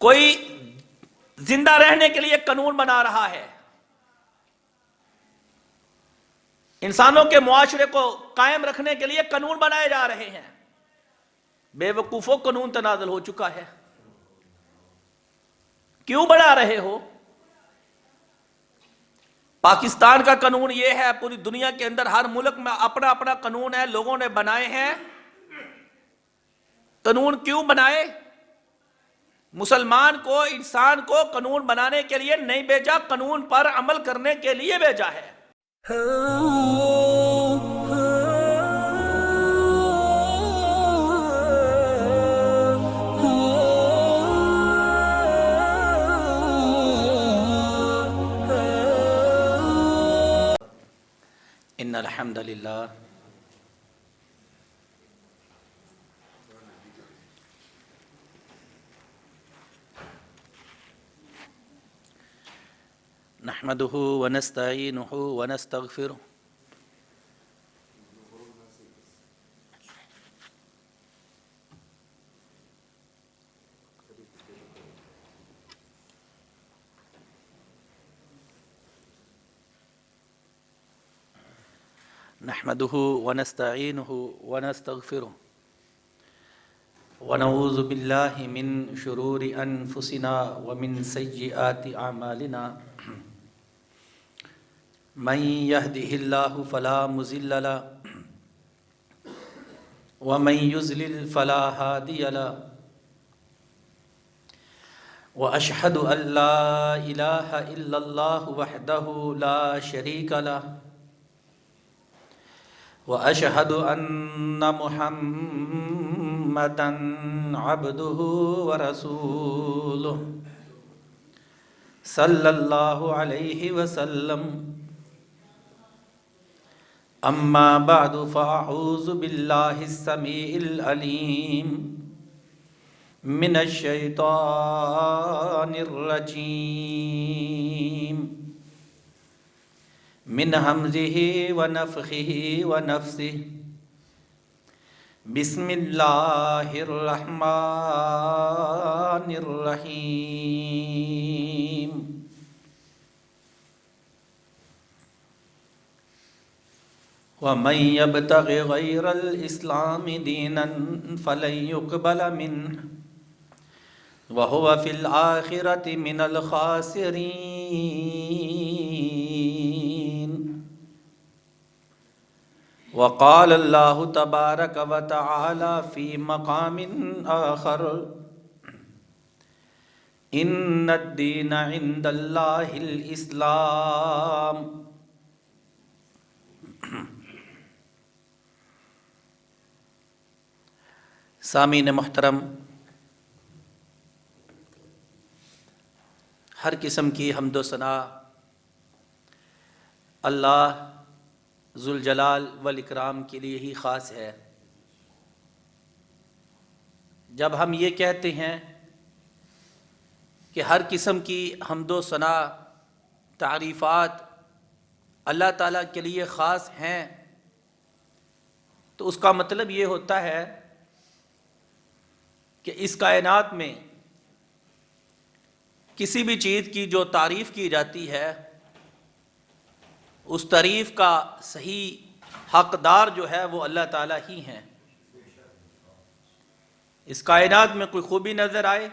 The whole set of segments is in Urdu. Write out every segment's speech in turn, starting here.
کوئی زندہ رہنے کے لیے قانون بنا رہا ہے، انسانوں کے معاشرے کو قائم رکھنے کے لیے قانون بنائے جا رہے ہیں، بے وقوفوں قانون تنازل ہو چکا ہے، کیوں بنا رہے ہو؟ پاکستان کا قانون یہ ہے، پوری دنیا کے اندر ہر ملک میں اپنا اپنا قانون ہے، لوگوں نے بنائے ہیں۔ قانون کیوں بنائے؟ مسلمان کو، انسان کو قانون بنانے کے لیے نہیں بھیجا، قانون پر عمل کرنے کے لیے بھیجا ہے۔ ان الحمد للہ نحمده ونستعینه ونستغفره نحمده ونستعینه ونستغفره ونعوذ باللہ من شرور انفسنا ومن سیئات اعمالنا من يهده الله فلا مضل له ومن يضلل فلا هادي له واشهد ان لا اله الا الله وحده لا شريك له واشهد ان محمدا عبده ورسوله صلی اللہ علیہ وسلم۔ اما بعد فاعوذ باللہ السمیع العلیم من الشیطان الرجیم من ہمزہ ونفخہ ونفثہ بسم اللہ الرحمن الرحیم۔ وَمَن يَبْتَغِ غَيْرَ الْإِسْلَامِ دِينًا فَلَن يُقْبَلَ مِنْهُ وَهُوَ فِي الْآخِرَةِ مِنَ الْخَاسِرِينَ۔ وقال اللہ تبارک وتعالی فی مقام آخر ان الدین عند اللہ الاسلام۔ سامعین محترم، ہر قسم کی حمد و ثنا اللہ ذوالجلال والاکرام کے لیے ہی خاص ہے۔ جب ہم یہ کہتے ہیں کہ ہر قسم کی حمد و ثنا تعریفات اللہ تعالیٰ کے لیے خاص ہیں، تو اس کا مطلب یہ ہوتا ہے کہ اس کائنات میں کسی بھی چیز کی جو تعریف کی جاتی ہے، اس تعریف کا صحیح حقدار جو ہے وہ اللہ تعالیٰ ہی ہیں۔ اس کائنات میں کوئی خوبی نظر آئے،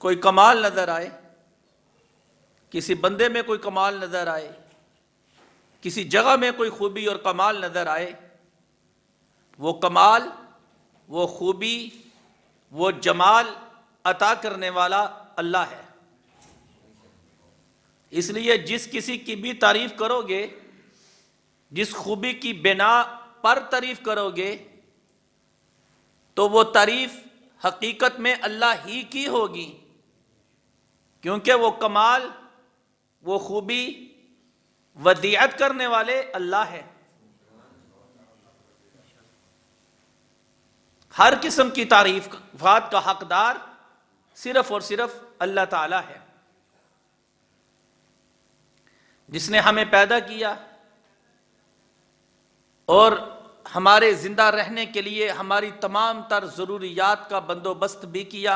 کوئی کمال نظر آئے، کسی بندے میں کوئی کمال نظر آئے، کسی جگہ میں کوئی خوبی اور کمال نظر آئے، وہ کمال، وہ خوبی، وہ جمال عطا کرنے والا اللہ ہے۔ اس لیے جس کسی کی بھی تعریف کرو گے، جس خوبی کی بنا پر تعریف کرو گے، تو وہ تعریف حقیقت میں اللہ ہی کی ہوگی، کیونکہ وہ کمال، وہ خوبی، ودیعت کرنے والے اللہ ہے۔ ہر قسم کی تعریفات کا حقدار صرف اور صرف اللہ تعالیٰ ہے، جس نے ہمیں پیدا کیا اور ہمارے زندہ رہنے کے لیے ہماری تمام تر ضروریات کا بندوبست بھی کیا،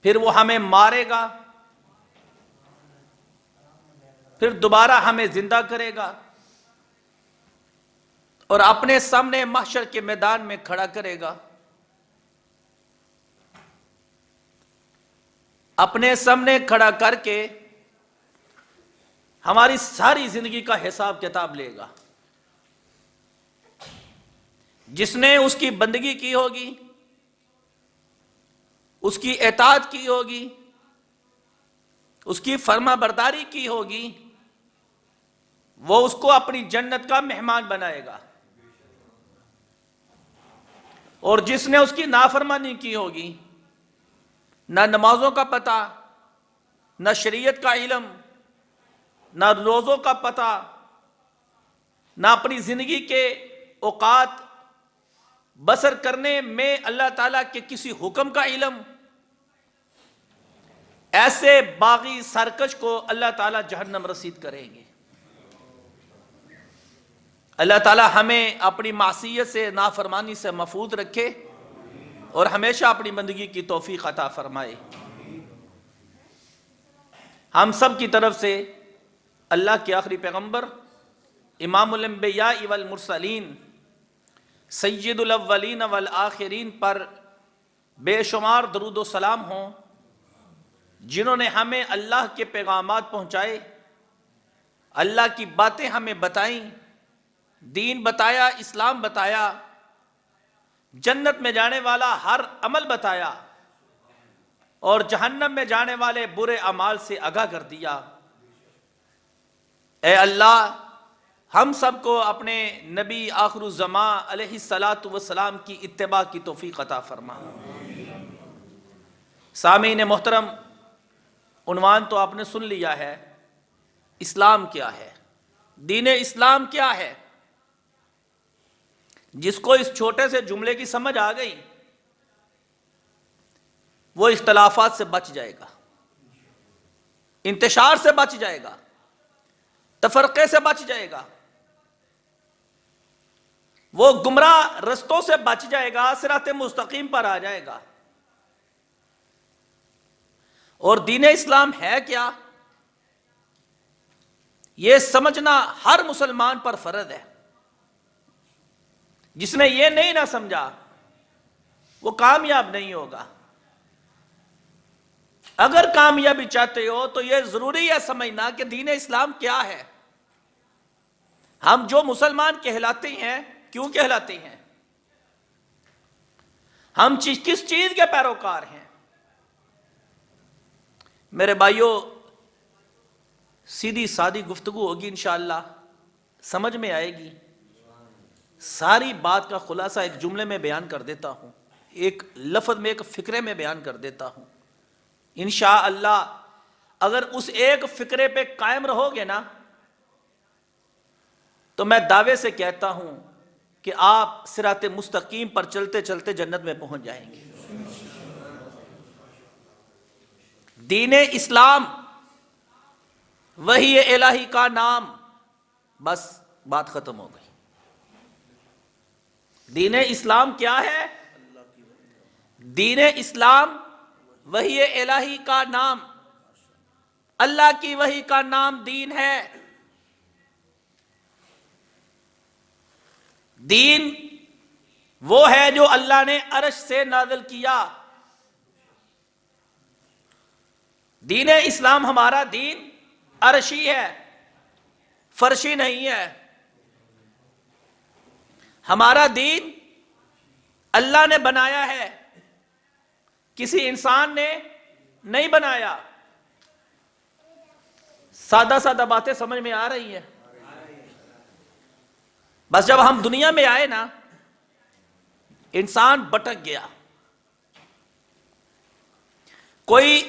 پھر وہ ہمیں مارے گا، پھر دوبارہ ہمیں زندہ کرے گا اور اپنے سامنے محشر کے میدان میں کھڑا کرے گا. اپنے سامنے کھڑا کر کے ہماری ساری زندگی کا حساب کتاب لے گا. جس نے اس کی بندگی کی ہوگی، اس کی اطاعت کی ہوگی، اس کی فرما برداری کی ہوگی، وہ اس کو اپنی جنت کا مہمان بنائے گا. اور جس نے اس کی نافرمانی کی ہوگی، نہ نمازوں کا پتہ، نہ شریعت کا علم، نہ روزوں کا پتہ، نہ اپنی زندگی کے اوقات بسر کرنے میں اللہ تعالیٰ کے کسی حکم کا علم، ایسے باغی سرکش کو اللہ تعالیٰ جہنم رسید کریں گے. اللہ تعالیٰ ہمیں اپنی معصیت سے، نافرمانی سے محفوظ رکھے اور ہمیشہ اپنی بندگی کی توفیق عطا فرمائے. ہم سب کی طرف سے اللہ کے آخری پیغمبر امام الانبیاء والمرسلین سید الاولین والآخرین پر بے شمار درود و سلام ہوں، جنہوں نے ہمیں اللہ کے پیغامات پہنچائے، اللہ کی باتیں ہمیں بتائیں، دین بتایا، اسلام بتایا، جنت میں جانے والا ہر عمل بتایا اور جہنم میں جانے والے برے اعمال سے آگاہ کر دیا. اے اللہ، ہم سب کو اپنے نبی آخر الزماں علیہ الصلاۃ والسلام کی اتباع کی توفیق عطا فرما. سامعین محترم، عنوان تو آپ نے سن لیا ہے، اسلام کیا ہے، دین اسلام کیا ہے. جس کو اس چھوٹے سے جملے کی سمجھ آ گئی، وہ اختلافات سے بچ جائے گا، انتشار سے بچ جائے گا، تفرقے سے بچ جائے گا، وہ گمراہ رستوں سے بچ جائے گا، صراط مستقیم پر آ جائے گا. اور دین اسلام ہے کیا، یہ سمجھنا ہر مسلمان پر فرض ہے. جس نے یہ نہیں نہ سمجھا وہ کامیاب نہیں ہوگا. اگر کامیابی چاہتے ہو تو یہ ضروری ہے سمجھنا کہ دین اسلام کیا ہے. ہم جو مسلمان کہلاتے ہیں، کیوں کہلاتے ہیں، ہم کس چیز کے پیروکار ہیں. میرے بھائیوں، سیدھی سادی گفتگو ہوگی انشاءاللہ، سمجھ میں آئے گی. ساری بات کا خلاصہ ایک جملے میں بیان کر دیتا ہوں، ایک لفظ میں، ایک فقرے میں بیان کر دیتا ہوں. انشاءاللہ اگر اس ایک فقرے پہ قائم رہو گے نا، تو میں دعوے سے کہتا ہوں کہ آپ صراط مستقیم پر چلتے چلتے جنت میں پہنچ جائیں گے. دین اسلام وحی الہی کا نام، بس بات ختم ہو گئی. دین اسلام کیا ہے؟ دین اسلام وحی الہی کا نام، اللہ کی وحی کا نام دین ہے. دین وہ ہے جو اللہ نے عرش سے نازل کیا. دین اسلام ہمارا دین عرشی ہے، فرشی نہیں ہے. ہمارا دین اللہ نے بنایا ہے، کسی انسان نے نہیں بنایا. سادہ سادہ باتیں سمجھ میں آ رہی ہیں؟ بس جب ہم دنیا میں آئے نا، انسان بھٹک گیا. کوئی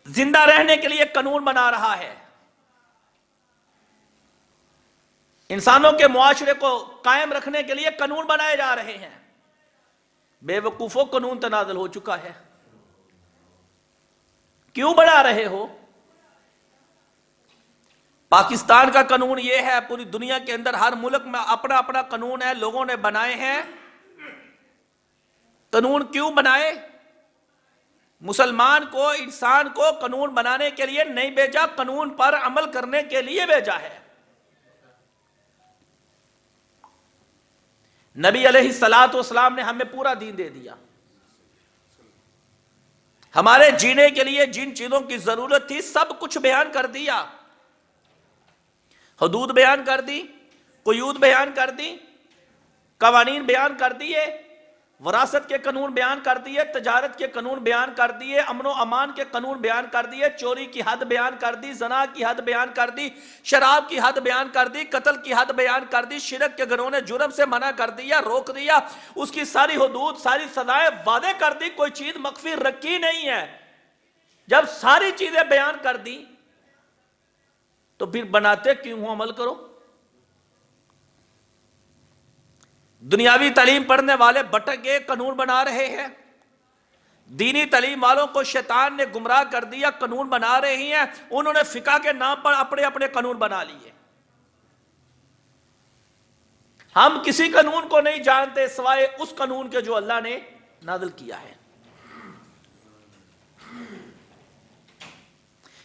زندہ رہنے کے لیے قانون بنا رہا ہے، انسانوں کے معاشرے کو قائم رکھنے کے لیے قانون بنائے جا رہے ہیں. بے وقوفوں، قانون تنازل ہو چکا ہے. کیوں بنا رہے ہو؟ پاکستان کا قانون یہ ہے، پوری دنیا کے اندر ہر ملک میں اپنا اپنا قانون ہے، لوگوں نے بنائے ہیں. قانون کیوں بنائے؟ مسلمان کو، انسان کو قانون بنانے کے لیے نہیں بھیجا، قانون پر عمل کرنے کے لیے بھیجا ہے۔ نبی علیہ الصلوۃ والسلام نے ہمیں پورا دین دے دیا۔ ہمارے جینے کے لیے جن چیزوں کی ضرورت تھی سب کچھ بیان کر دیا۔ حدود بیان کر دی، قیود بیان کر دی، قوانین بیان کر دیے، وراثت کے قانون بیان کر دیے، تجارت کے قانون بیان کر دیے، امن و امان کے قانون بیان کر دیے، چوری کی حد بیان کر دی، زنا کی حد بیان کر دی، شراب کی حد بیان کر دی، قتل کی حد بیان کر دی، شرک کے گناہوں نے جرم سے منع کر دیا، روک دیا، اس کی ساری حدود، ساری سزائیں واضح کر دی، کوئی چیز مخفی رکھی نہیں ہے۔ جب ساری چیزیں بیان کر دی تو پھر بناتے کیوں ہو؟ عمل کرو۔ دنیاوی تعلیم پڑھنے والے بٹک کے قانون بنا رہے ہیں، دینی تعلیم والوں کو شیطان نے گمراہ کر دیا، قانون بنا رہے ہیں، انہوں نے فقہ کے نام پر اپنے اپنے قانون بنا لیے۔ ہم کسی قانون کو نہیں جانتے سوائے اس قانون کے جو اللہ نے نازل کیا ہے۔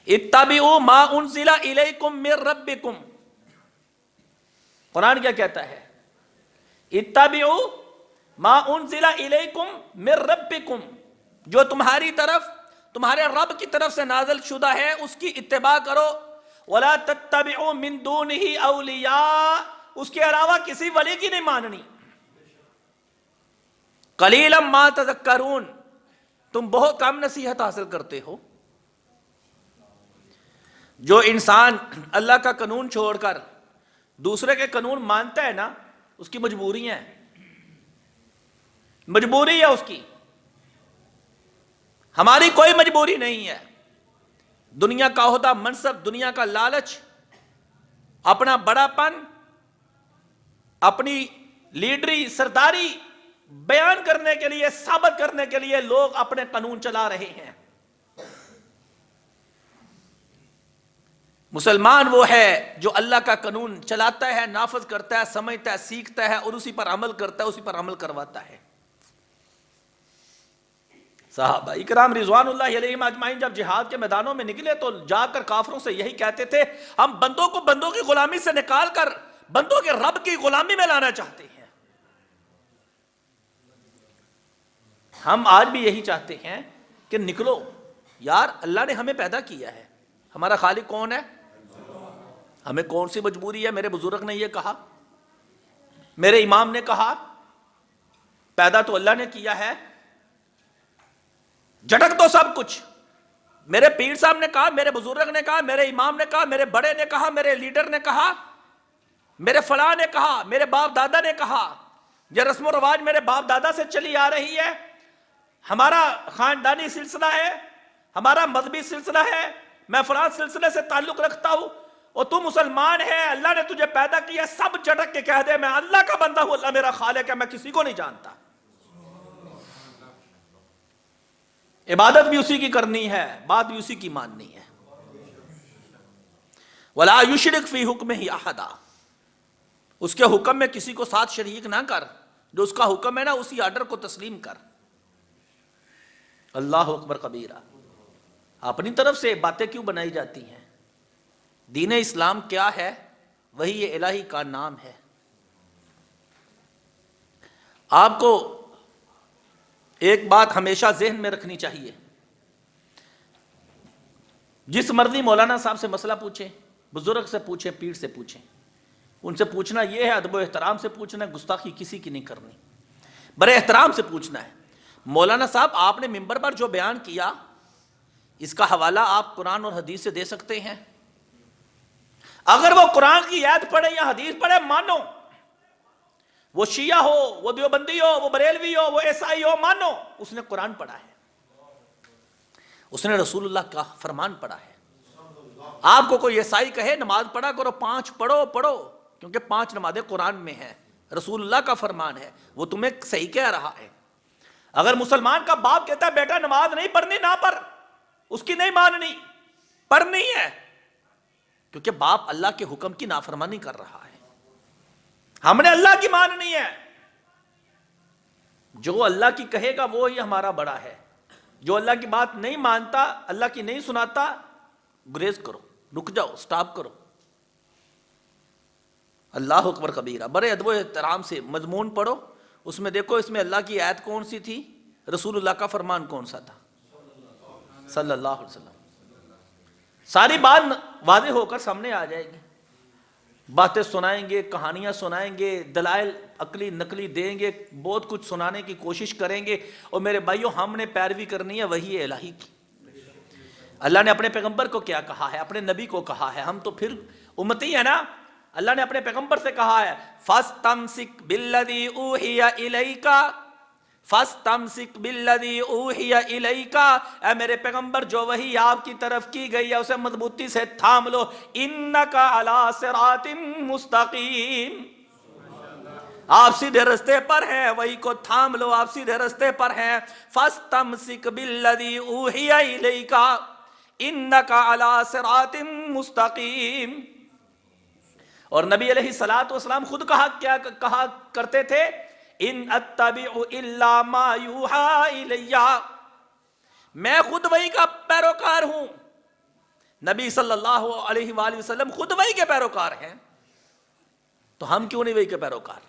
اتبعوا ما انزل الیکم من ربکم، قرآن کیا کہتا ہے؟ اتبعوا ما انزل الیکم من ربکم، جو تمہاری طرف، تمہارے رب کی طرف سے نازل شدہ ہے اس کی اتباع کرو۔ ولا تتبعوا من دونہ اولیاء، اس کے علاوہ کسی ولی کی نہیں ماننی۔ قلیلا ما تذکرون، تم بہت کم نصیحت حاصل کرتے ہو۔ جو انسان اللہ کا قانون چھوڑ کر دوسرے کے قانون مانتا ہے نا، اس کی مجبوری ہے، مجبوری ہے اس کی، ہماری کوئی مجبوری نہیں ہے۔ دنیا کا عہدہ، منصب، دنیا کا لالچ، اپنا بڑا پن، اپنی لیڈری، سرداری بیان کرنے کے لیے، ثابت کرنے کے لیے لوگ اپنے قانون چلا رہے ہیں۔ مسلمان وہ ہے جو اللہ کا قانون چلاتا ہے، نافذ کرتا ہے، سمجھتا ہے، سیکھتا ہے اور اسی پر عمل کرتا ہے، اسی پر عمل کرواتا ہے۔ صحابہ اکرام رضوان اللہ علیہم اجمعین جب جہاد کے میدانوں میں نکلے تو جا کر کافروں سے یہی کہتے تھے، ہم بندوں کو بندوں کی غلامی سے نکال کر بندوں کے رب کی غلامی میں لانا چاہتے ہیں۔ ہم آج بھی یہی چاہتے ہیں کہ نکلو یار، اللہ نے ہمیں پیدا کیا ہے، ہمارا خالق کون ہے؟ ہمیں کون سی مجبوری ہے؟ میرے بزرگ نے یہ کہا، میرے امام نے کہا، پیدا تو اللہ نے کیا ہے، جھٹک تو سب کچھ میرے پیر صاحب نے کہا، میرے بزرگ نے کہا، میرے امام نے کہا، میرے بڑے نے کہا، میرے لیڈر نے کہا، میرے فلاں نے کہا، میرے باپ دادا نے کہا۔ یہ رسم و رواج میرے باپ دادا سے چلی آ رہی ہے، ہمارا خاندانی سلسلہ ہے، ہمارا مذہبی سلسلہ ہے، میں فلاں سلسلے سے تعلق رکھتا ہوں، اور تو مسلمان ہے، اللہ نے تجھے پیدا کیا، سب جھٹک کے کہہ دے میں اللہ کا بندہ ہوں، اللہ میرا خالق ہے، میں کسی کو نہیں جانتا۔ عبادت بھی اسی کی کرنی ہے، بات بھی اسی کی ماننی ہے۔ وَلَا يُشْرِكْ فِي حُكْمِهِ أَحَدًا، اس کے حکم میں کسی کو ساتھ شریک نہ کر، جو اس کا حکم ہے نا اسی آرڈر کو تسلیم کر۔ اللہ اکبر کبیرہ۔ اپنی طرف سے باتیں کیوں بنائی جاتی ہیں؟ دین اسلام کیا ہے؟ وہی یہ الہی کا نام ہے۔ آپ کو ایک بات ہمیشہ ذہن میں رکھنی چاہیے، جس مرضی مولانا صاحب سے مسئلہ پوچھیں، بزرگ سے پوچھیں، پیر سے پوچھیں، ان سے پوچھنا یہ ہے، ادب و احترام سے پوچھنا ہے، گستاخی کسی کی نہیں کرنی، بڑے احترام سے پوچھنا ہے۔ مولانا صاحب آپ نے ممبر پر جو بیان کیا، اس کا حوالہ آپ قرآن اور حدیث سے دے سکتے ہیں؟ اگر وہ قرآن کی آیت پڑھے یا حدیث پڑھے مانو، وہ شیعہ ہو، وہ دیوبندی ہو، وہ بریلوی ہو، وہ عیسائی ہو، مانو اس نے قرآن پڑھا ہے، اس نے رسول اللہ کا فرمان پڑھا ہے۔ آپ کو کوئی عیسائی کہے نماز پڑھا کرو، 5 پڑھو، کیونکہ 5 نمازیں قرآن میں ہیں، رسول اللہ کا فرمان ہے، وہ تمہیں صحیح کہہ رہا ہے۔ اگر مسلمان کا باپ کہتا ہے بیٹا نماز نہیں پڑھنی، نہ پڑھ، اس کی نہیں ماننی، پڑھنی ہے، کیونکہ باپ اللہ کے حکم کی نافرمانی کر رہا ہے، ہم نے اللہ کی ماننی ہے، جو اللہ کی کہے گا وہ ہی ہمارا بڑا ہے۔ جو اللہ کی بات نہیں مانتا، اللہ کی نہیں سناتا، گریز کرو، رک جاؤ، سٹاپ کرو۔ اللہ اکبر کبیرہ۔ بڑے ادب و احترام سے مضمون پڑھو، اس میں دیکھو اس میں اللہ کی آیت کون سی تھی، رسول اللہ کا فرمان کون سا تھا صلی اللہ علیہ وسلم۔ ساری بات واضح ہو کر سامنے آ جائے گی۔ باتیں سنائیں گے، کہانیاں سنائیں گے، دلائل عقلی نقلی دیں گے، بہت کچھ سنانے کی کوشش کریں گے، اور میرے بھائیوں ہم نے پیروی کرنی ہے وحی الہی کی۔ اللہ نے اپنے پیغمبر کو کیا کہا ہے، اپنے نبی کو کہا ہے، ہم تو پھر امتی ہیں نا۔ اللہ نے اپنے پیغمبر سے کہا ہے فَاسْتَمْسِكْ بِالَّذِي أُوحِيَ إِلَيْكَ فَاسْتَمْسِكْ بِالَّذِي أُوحِيَ إِلَيْكَ، اے میرے پیغمبر جو وحی آپ کی طرف کی گئی ہے اسے مضبوطی سے تھام لو۔ إِنَّكَ عَلَىٰ صِرَاطٍ مُسْتَقِيمٍ، آپ سیدھے رستے پر ہیں، وحی کو تھام لو، آپ سیدھے رستے پر ہیں۔ فَاسْتَمْسِكْ بِالَّذِي أُوحِيَ إِلَيْكَ إِنَّكَ عَلَىٰ صِرَاطٍ مُسْتَقِيمٍ۔ اور نبی علیہ الصلوۃ والسلام خود کیا کہا کرتے تھے، ان اتبع الا ما یوحی الی، میں خود وحی کا پیروکار ہوں۔ نبی صلی اللہ علیہ وآلہ وسلم خود وحی کے پیروکار ہیں، تو ہم کیوں نہیں وحی کے پیروکار؟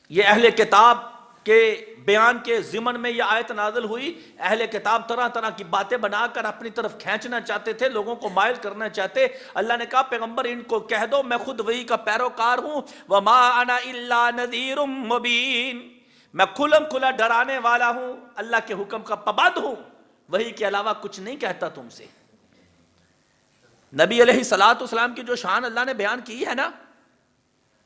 یہ اہل کتاب کے بیان کے ضمن میں یہ آیت نازل ہوئی۔ اہل کتاب طرح طرح کی باتیں بنا کر اپنی طرف کھینچنا چاہتے تھے، لوگوں کو مائل کرنا چاہتے۔ اللہ نے کہا پیغمبر ان کو کہہ دو میں خود وحی کا پیروکار ہوں، وَمَا أَنَا إِلَّا نَذِيرٌ مُبِينٌ، میں کھلم کھلا ڈرانے والا ہوں، اللہ کے حکم کا پابند ہوں، وحی کے علاوہ کچھ نہیں کہتا تم سے۔ نبی علیہ الصلوۃ والسلام کی جو شان اللہ نے بیان کی ہے نا،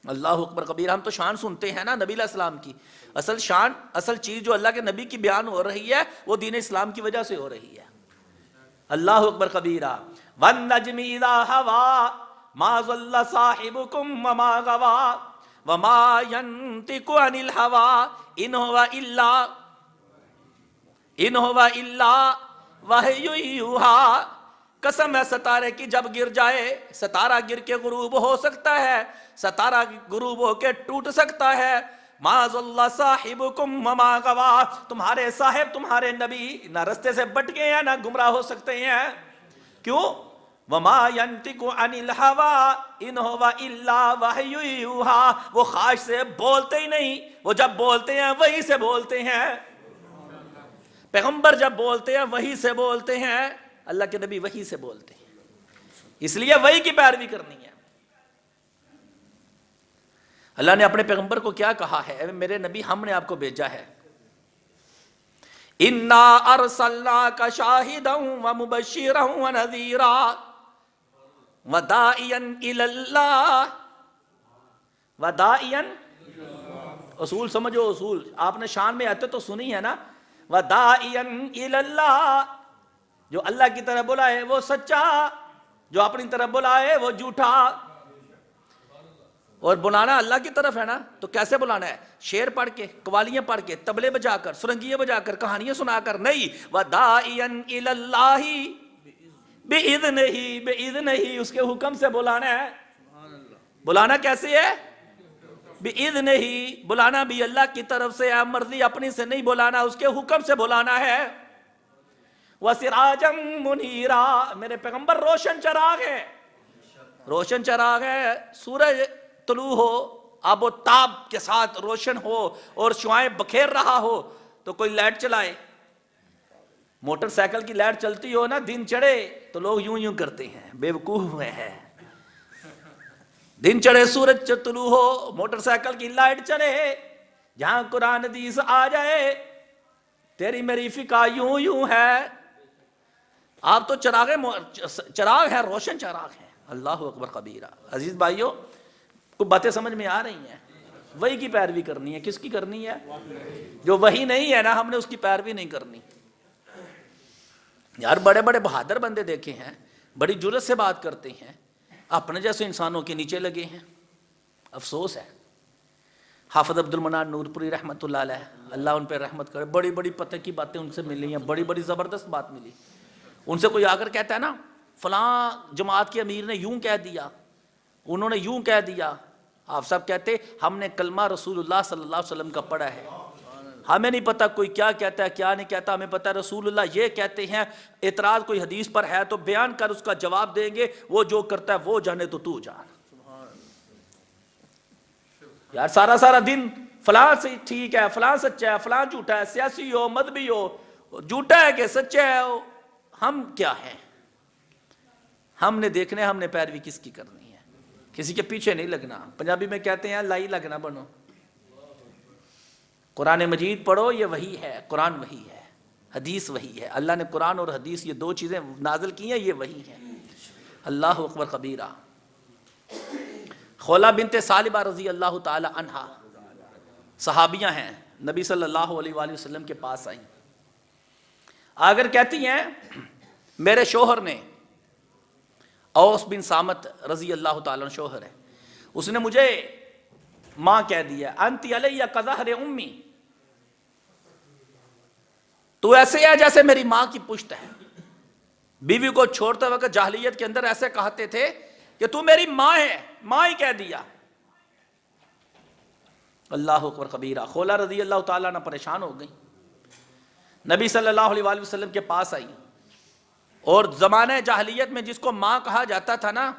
اللہ اکبر کبیر، ہم تو شان سنتے ہیں نا نبی علیہ السلام کی، اصل شان، اصل چیز جو اللہ کے نبی کی بیان ہو رہی ہے وہ دین اسلام کی وجہ سے ہو رہی ہے۔ اللہ اکبر کبیرہ۔ وَالنَّجْمِ إِذَا هَوَىٰ مَا ضَلَّ صَاحِبُكُمْ وَمَا غَوَىٰ وَمَا يَنطِقُ عَنِ الْهَوَىٰ إِنْ هُوَ إِلَّا وَحْيٌ يُوحَىٰ، قسم ہے ستارے کی جب گر جائے، ستارہ گر کے غروب ہو سکتا ہے، ستارہ غروب ہو کے ٹوٹ سکتا ہے۔ ما ضل صاحبکم وما غوا، تمہارے صاحب تمہارے نبی نہ رستے سے بٹکے ہیں نہ گمراہ ہو سکتے ہیں۔ کیوں؟ وما ينطق عن الهوى ان هو الا وحی یوحیٰ، وہ خواہش سے بولتے ہی نہیں، وہ جب بولتے ہیں وحی سے بولتے ہیں۔ پیغمبر جب بولتے ہیں وحی سے بولتے ہیں، اللہ کے نبی وحی سے بولتے ہیں، اس لیے وحی کی پیروی کرنی ہے۔ اللہ نے اپنے پیغمبر کو کیا کہا ہے، میرے نبی ہم نے آپ کو بھیجا ہے، اِنَّا أَرْسَلْنَاكَ شَاهِدًا وَمُبَشِّرًا وَنَذِيرًا وَدَاعِيًا إِلَى اللَّهِ وَدَاعِيًا، اصول سمجھو، اصول آپ نے شان میں آتے تو سنی ہے نا، وَدَاعِيًا إِلَى اللَّهِ، جو اللہ کی طرف بلائے وہ سچا، جو اپنی طرف بلائے وہ جھوٹا۔ اور بلانا اللہ کی طرف ہے نا، تو کیسے بلانا ہے؟ شعر پڑھ کے، قوالیاں پڑھ کے، طبلے بجا کر، سرنگیاں بجا کر، کہانیاں سنا کر نہیں، وَدَاعِيًا إِلَى اللَّهِ بِإِذْنِهِ، بِإِذْنِهِ، اس کے حکم سے بلانا ہے۔ بلانا کیسے ہے؟ بِإِذْنِهِ، بلانا بھی اللہ کی طرف سے ہے، مرضی اپنی سے نہیں بلانا، اس کے حکم سے بلانا ہے۔ وَسِرَاجًا مُنِيرًا، میرے پیغمبر روشن چراغ ہے، روشن چراغ ہے۔ سورج طلوع ہو، آب و تاب کے ساتھ روشن ہو اور شعائیں بکھیر رہا ہو تو کوئی لائٹ چلائے؟ موٹر سائیکل کی لائٹ چلتی ہو نا، دن چڑھے تو لوگ یوں یوں کرتے ہیں، بے وقوف ہوئے ہیں۔ دن چڑھے، سورج طلوع ہو، موٹر سائیکل کی لائٹ چلے، جہاں قرآن حدیث آ جائے، تیری میری فقہ یوں یوں ہے۔ آپ تو چراغ ہے، روشن چراغ ہے۔ اللہ اکبر کبیرہ۔ عزیز بھائیوں، کوئی باتیں سمجھ میں آ رہی ہیں؟ وحی کی پیروی کرنی ہے، کس کی کرنی ہے؟ جو وحی نہیں ہے نا، ہم نے اس کی پیروی نہیں کرنی۔ یار بڑے بڑے بہادر بندے دیکھے ہیں، بڑی جرأت سے بات کرتے ہیں، اپنے جیسے انسانوں کے نیچے لگے ہیں، افسوس ہے۔ حافظ عبد المنان نور پوری رحمۃ اللہ علیہ، اللہ ان پہ رحمت کرے، بڑی بڑی پتہ کی باتیں ان سے ملی ہیں، بڑی بڑی زبردست بات ملی۔ ان سے کوئی آ کر کہتا ہے نا فلاں جماعت کے امیر نے یوں کہہ دیا، انہوں نے یوں کہہ دیا، آپ سب کہتے ہم نے کلمہ رسول اللہ صلی اللہ علیہ وسلم کا پڑھا ہے، ہمیں نہیں پتہ کوئی کیا کہتا ہے کیا نہیں کہتا، ہمیں پتہ ہے رسول اللہ یہ کہتے ہیں، اعتراض کوئی حدیث پر ہے تو بیان کر، اس کا جواب دیں گے، وہ جو کرتا ہے وہ جانے تو جان۔ یار سارا دن فلاں سے ٹھیک ہے، فلاں سچا ہے، فلاں جھوٹا ہے، سیاسی ہو مذہبی ہو، جھوٹا ہے کہ سچا ہے، ہم کیا ہیں؟ ہم نے دیکھنا ہے ہم نے پیروی کس کی کرنی ہے، کسی کے پیچھے نہیں لگنا۔ پنجابی میں کہتے ہیں لائی لگنا بنو۔ قرآن مجید پڑھو، یہ وحی ہے، قرآن وحی ہے، حدیث وحی ہے۔ اللہ نے قرآن اور حدیث یہ دو چیزیں نازل کی ہیں، یہ وحی ہیں۔ اللہ اکبر کبیرہ۔ خولہ بنت ثعلبہ رضی اللہ تعالی عنہا صحابیاں ہیں، نبی صلی اللہ علیہ وآلہ وسلم کے پاس آئیں، اگر کہتی ہیں میرے شوہر نے، اوس بن صامت رضی اللہ تعالیٰ عنہ شوہر ہے، اس نے مجھے ماں کہہ دیا، انتی علیہ کظہر امی، تو ایسے ہے جیسے میری ماں کی پشت ہے۔ بیوی کو چھوڑتے وقت جاہلیت کے اندر ایسے کہتے تھے کہ تو میری ماں ہے، ماں ہی کہہ دیا۔ اللہ اکبر کبیرہ۔ خولہ رضی اللہ تعالیٰ عنہ پریشان ہو گئی، نبی صلی اللہ علیہ وآلہ وسلم کے پاس آئی، اور زمانہ جاہلیت میں جس کو ماں کہا جاتا تھا نا،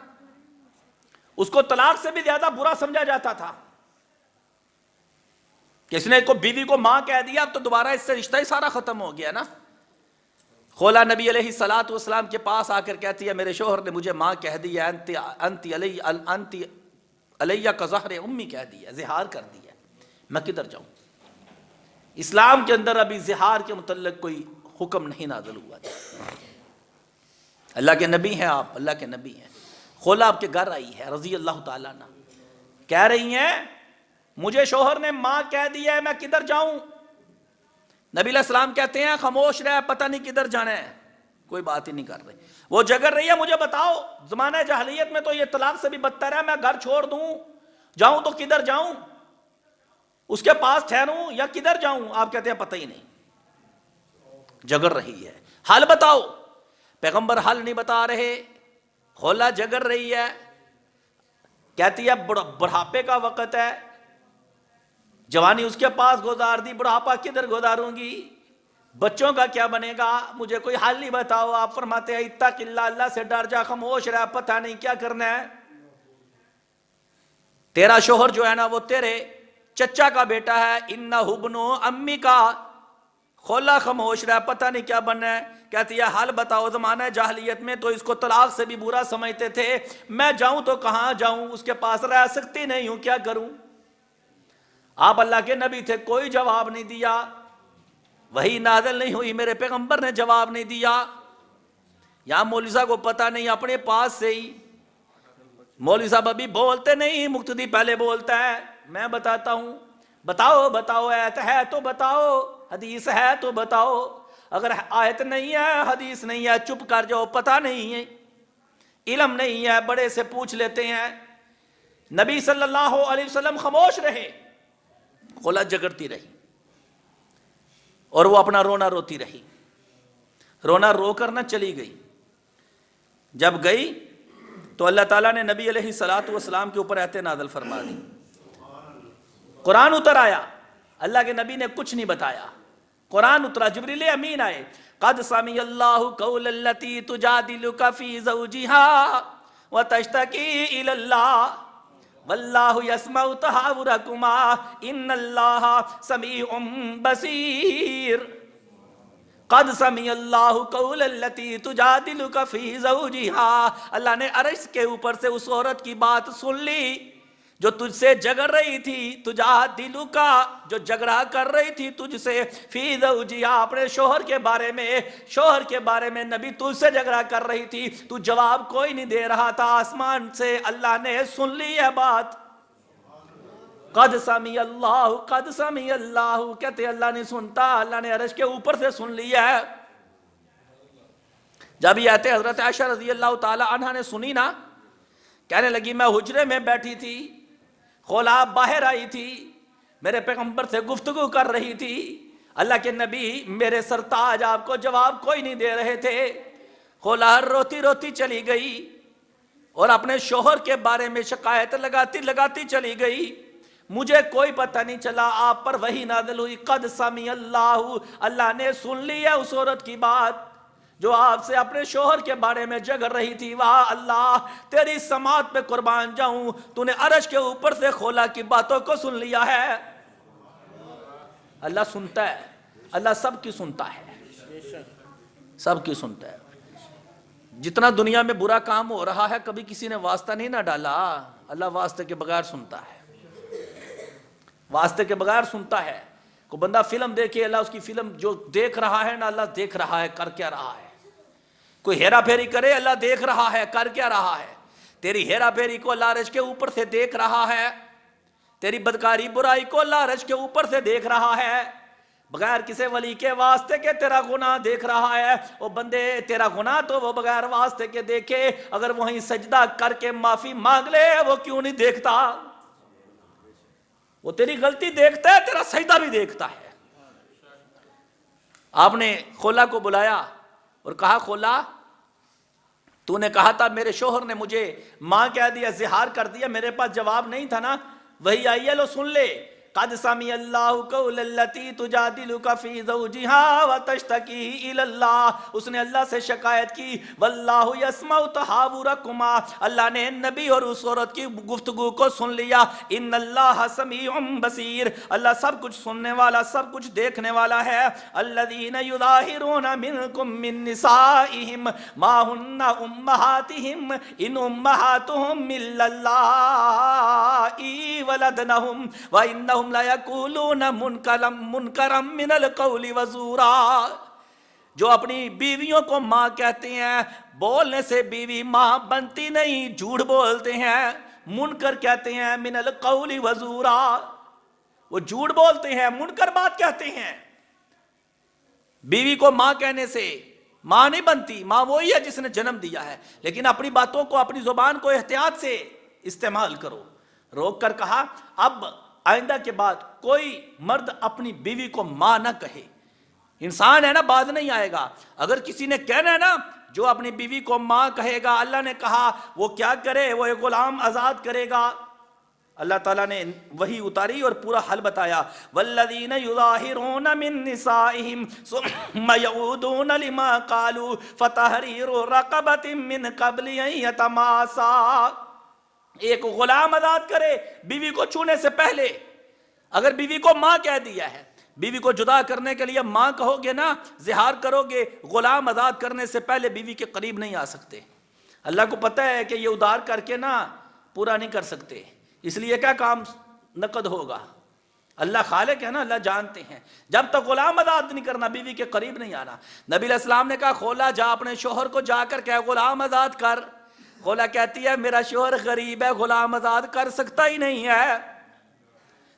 اس کو طلاق سے بھی زیادہ برا سمجھا جاتا تھا۔ کس نے کو بیوی کو ماں کہہ دیا تو دوبارہ اس سے رشتہ ہی سارا ختم ہو گیا نا۔ خولہ نبی علیہ الصلوۃ والسلام کے پاس آ کر کہتی ہے میرے شوہر نے مجھے ماں کہہ دیا، انتی علیہ کظہر امی کہہ دیا، زہار کر دیا، میں کدھر جاؤں؟ اسلام کے اندر ابھی زہار کے متعلق کوئی حکم نہیں نازل ہوا تھا۔ اللہ کے نبی ہیں آپ، اللہ کے نبی ہیں۔ خولہ آپ کے گھر آئی ہے رضی اللہ تعالیٰ عنہ، کہہ رہی ہیں مجھے شوہر نے ماں کہہ دیا ہے، میں کدھر جاؤں؟ نبی علیہ السلام کہتے ہیں خاموش رہ، پتہ نہیں کدھر جانا ہے، کوئی بات ہی نہیں کر رہے۔ وہ جگر رہی ہے، مجھے بتاؤ، زمانہ جاہلیت میں تو یہ طلاق سے بھی بدتر ہے، میں گھر چھوڑ دوں، جاؤں تو کدھر جاؤں؟ اس کے پاس ٹھہروں یا کدھر جاؤں؟ آپ کہتے ہیں پتہ ہی نہیں، جگر رہی ہے، حل بتاؤ۔ پیغمبر حل نہیں بتا رہے، خولہ جگر رہی ہے، کہتی ہے بڑھاپے کا وقت ہے، جوانی اس کے پاس گزار دی، بڑھاپا کدھر گزاروں گی؟ بچوں کا کیا بنے گا؟ مجھے کوئی حل نہیں بتاؤ۔ آپ فرماتے ہیں اتق اللہ، اللہ سے ڈر جا، خاموش رہ، پتہ نہیں کیا کرنا ہے۔ تیرا شوہر جو ہے نا وہ تیرے چچا کا بیٹا ہے، انہ ابن امی کا۔ خولہ خاموش رہ، پتہ نہیں کیا بننا ہے۔ کہتی ہے حل بتاؤ۔ زمانہ جاہلیت میں تو اس کو طلاق سے بھی برا سمجھتے تھے، میں جاؤں تو کہاں جاؤں؟ اس کے پاس رہ سکتی نہیں ہوں، کیا کروں؟ آپ اللہ کے نبی تھے، کوئی جواب نہیں دیا، وہی نازل نہیں ہوئی، میرے پیغمبر نے جواب نہیں دیا۔ یہاں مولوی صاحب کو پتہ نہیں، اپنے پاس سے ہی مولوی صاحب ابھی بولتے نہیں، مقتدی پہلے بولتا ہے، میں بتاتا ہوں۔ بتاؤ بتاؤ، آیت ہے تو بتاؤ، حدیث ہے تو بتاؤ۔ اگر آیت نہیں ہے، حدیث نہیں ہے، چپ کر جاؤ، پتہ نہیں ہے، علم نہیں ہے، بڑے سے پوچھ لیتے ہیں۔ نبی صلی اللہ علیہ وسلم خاموش رہے، خولہ جگڑتی رہی، اور وہ اپنا رونا روتی رہی، رونا رو کر نہ چلی گئی۔ جب گئی تو اللہ تعالیٰ نے نبی علیہ الصلوۃ والسلام کے اوپر آیت نازل فرما دی، قرآن اتر آیا۔ اللہ کے نبی نے کچھ نہیں بتایا، قرآن اترا، جبریل امین آئے، قد سمع اللہ قول التی تجادلک فی زوجہا وتشتکی الی اللہ واللہ یسمع تحاورکما ان اللہ سمیع بصیر۔ قد سمع اللہ قول التی تجادلک فی زوجہا، اللہ نے عرش کے اوپر سے اس عورت کی بات سن لی جو تجھ سے جگر رہی تھی، تجادلک، جو جھگڑا کر رہی تھی تجھ سے، فی زوجہا، اپنے شوہر کے بارے میں، شوہر کے بارے میں نبی تجھ سے جھگڑا کر رہی تھی، تو جواب کوئی نہیں دے رہا تھا، آسمان سے اللہ نے سن لی ہے بات۔ قد سمع اللہ، قد سمع اللہ، کہتے اللہ نہیں سنتا، اللہ نے عرش کے اوپر سے سن لیا ہے۔ جب یہ آیت حضرت عائشہ رضی اللہ تعالی عنہ نے سنی نا، کہنے لگی میں حجرے میں بیٹھی تھی، خولہ باہر آئی تھی، میرے پیغمبر سے گفتگو کر رہی تھی، اللہ کے نبی میرے سرتاج آپ کو جواب کوئی نہیں دے رہے تھے۔ خولہ روتی روتی چلی گئی اور اپنے شوہر کے بارے میں شکایت لگاتی لگاتی چلی گئی۔ مجھے کوئی پتہ نہیں چلا آپ پر وحی نازل ہوئی قد سمی اللہ، اللہ نے سن لی ہے اس عورت کی بات جو آپ سے اپنے شوہر کے بارے میں جھگڑ رہی تھی. واہ اللہ، تیری سماعت پہ قربان جاؤں، تو نے عرش کے اوپر سے خولا کی باتوں کو سن لیا ہے. اللہ سنتا ہے، اللہ سب کی سنتا ہے، سب کی سنتا ہے. جتنا دنیا میں برا کام ہو رہا ہے کبھی کسی نے واسطہ نہیں نہ ڈالا، اللہ واسطے کے بغیر سنتا ہے، واسطے کے بغیر سنتا ہے. کوئی بندہ فلم دیکھے، اللہ اس کی فلم جو دیکھ رہا ہے نا اللہ دیکھ رہا ہے کر کیا رہا ہے. کوئی ہیرا پھیری کرے، اللہ دیکھ رہا ہے کر کیا رہا ہے. تیری ہیرا پھیری کو اللہ عرش کے اوپر سے دیکھ رہا ہے، تیری بدکاری برائی کو اللہ عرش کے اوپر سے دیکھ رہا ہے. بغیر کسی ولی کے واسطے کے تیرا گناہ دیکھ رہا ہے. وہ بندے تیرا گناہ تو وہ بغیر واسطے کے دیکھے، اگر وہیں سجدہ کر کے معافی مانگ لے وہ کیوں نہیں دیکھتا؟ وہ تیری غلطی دیکھتا ہے، تیرا سجدہ بھی دیکھتا ہے. آپ نے خولا کو بلایا اور کہا خولا، تو نے کہا تھا میرے شوہر نے مجھے ماں کہہ دیا، زہار کر دیا، میرے پاس جواب نہیں تھا نا. وہی آئی ہے، لو سن لے. قد سمع اللہ قول التی تجادلک فی زوجہا وتشتکی الی اللہ. اس نے اللہ سے شکایت کی. واللہ یسمع تحاورکما، اللہ نے نبی اور اس عورت کی گفتگو کو سن لیا. ان اللہ سمیع بصیر، اللہ سب کچھ سننے والا سب کچھ دیکھنے والا ہے. الذین یظاہرون منکم من نسائہم ما ہن امہاتہم ان امہاتہم الا اللائی ولدنہم وانہم لا یقولون منکرا من القول وزورا. جو اپنی بیویوں کو ماں کہتے ہیں، بولنے سے بیوی ماں بنتی نہیں، جھوٹ بولتے ہیں. منکر کہتے ہیں من القول وزورا، وہ جھوٹ بولتے ہیں، منکر بات کہتے ہیں. بیوی کو ماں کہنے سے ماں نہیں بنتی، ماں وہی ہے جس نے جنم دیا ہے. لیکن اپنی باتوں کو، اپنی زبان کو احتیاط سے استعمال کرو. روک کر کہا اب آئندہ کے بعد کوئی مرد اپنی بیوی کو ماں نہ کہے. انسان ہے نا، باز نہیں آئے گا. اگر کسی نے کہنا ہے نا جو اپنی بیوی کو ماں کہے گا، اللہ نے کہا وہ کیا کرے، وہ ایک غلام آزاد کرے گا. اللہ تعالیٰ نے وہی اتاری اور پورا حل بتایا. والذین یظاہرون من نسائہم ثم یعودون لما قالوا فتحریر رقبۃ من قبل ان یتماسا. ایک غلام آزاد کرے بیوی کو چھونے سے پہلے. اگر بیوی کو ماں کہہ دیا ہے، بیوی کو جدا کرنے کے لیے ماں کہو گے نا، زہار کرو گے، غلام آزاد کرنے سے پہلے بیوی کے قریب نہیں آ سکتے. اللہ کو پتہ ہے کہ یہ ادار کر کے نا پورا نہیں کر سکتے، اس لیے کیا کام نقد ہوگا. اللہ خالق ہے نا، اللہ جانتے ہیں. جب تک غلام آزاد نہیں کرنا بیوی کے قریب نہیں آنا. نبی علیہ السلام نے کہا خولا جا اپنے شوہر کو جا کر کہ غلام آزاد کر. خولا کہتی ہے میرا شوہر غریب ہے، غلام آزاد کر سکتا ہی نہیں ہے.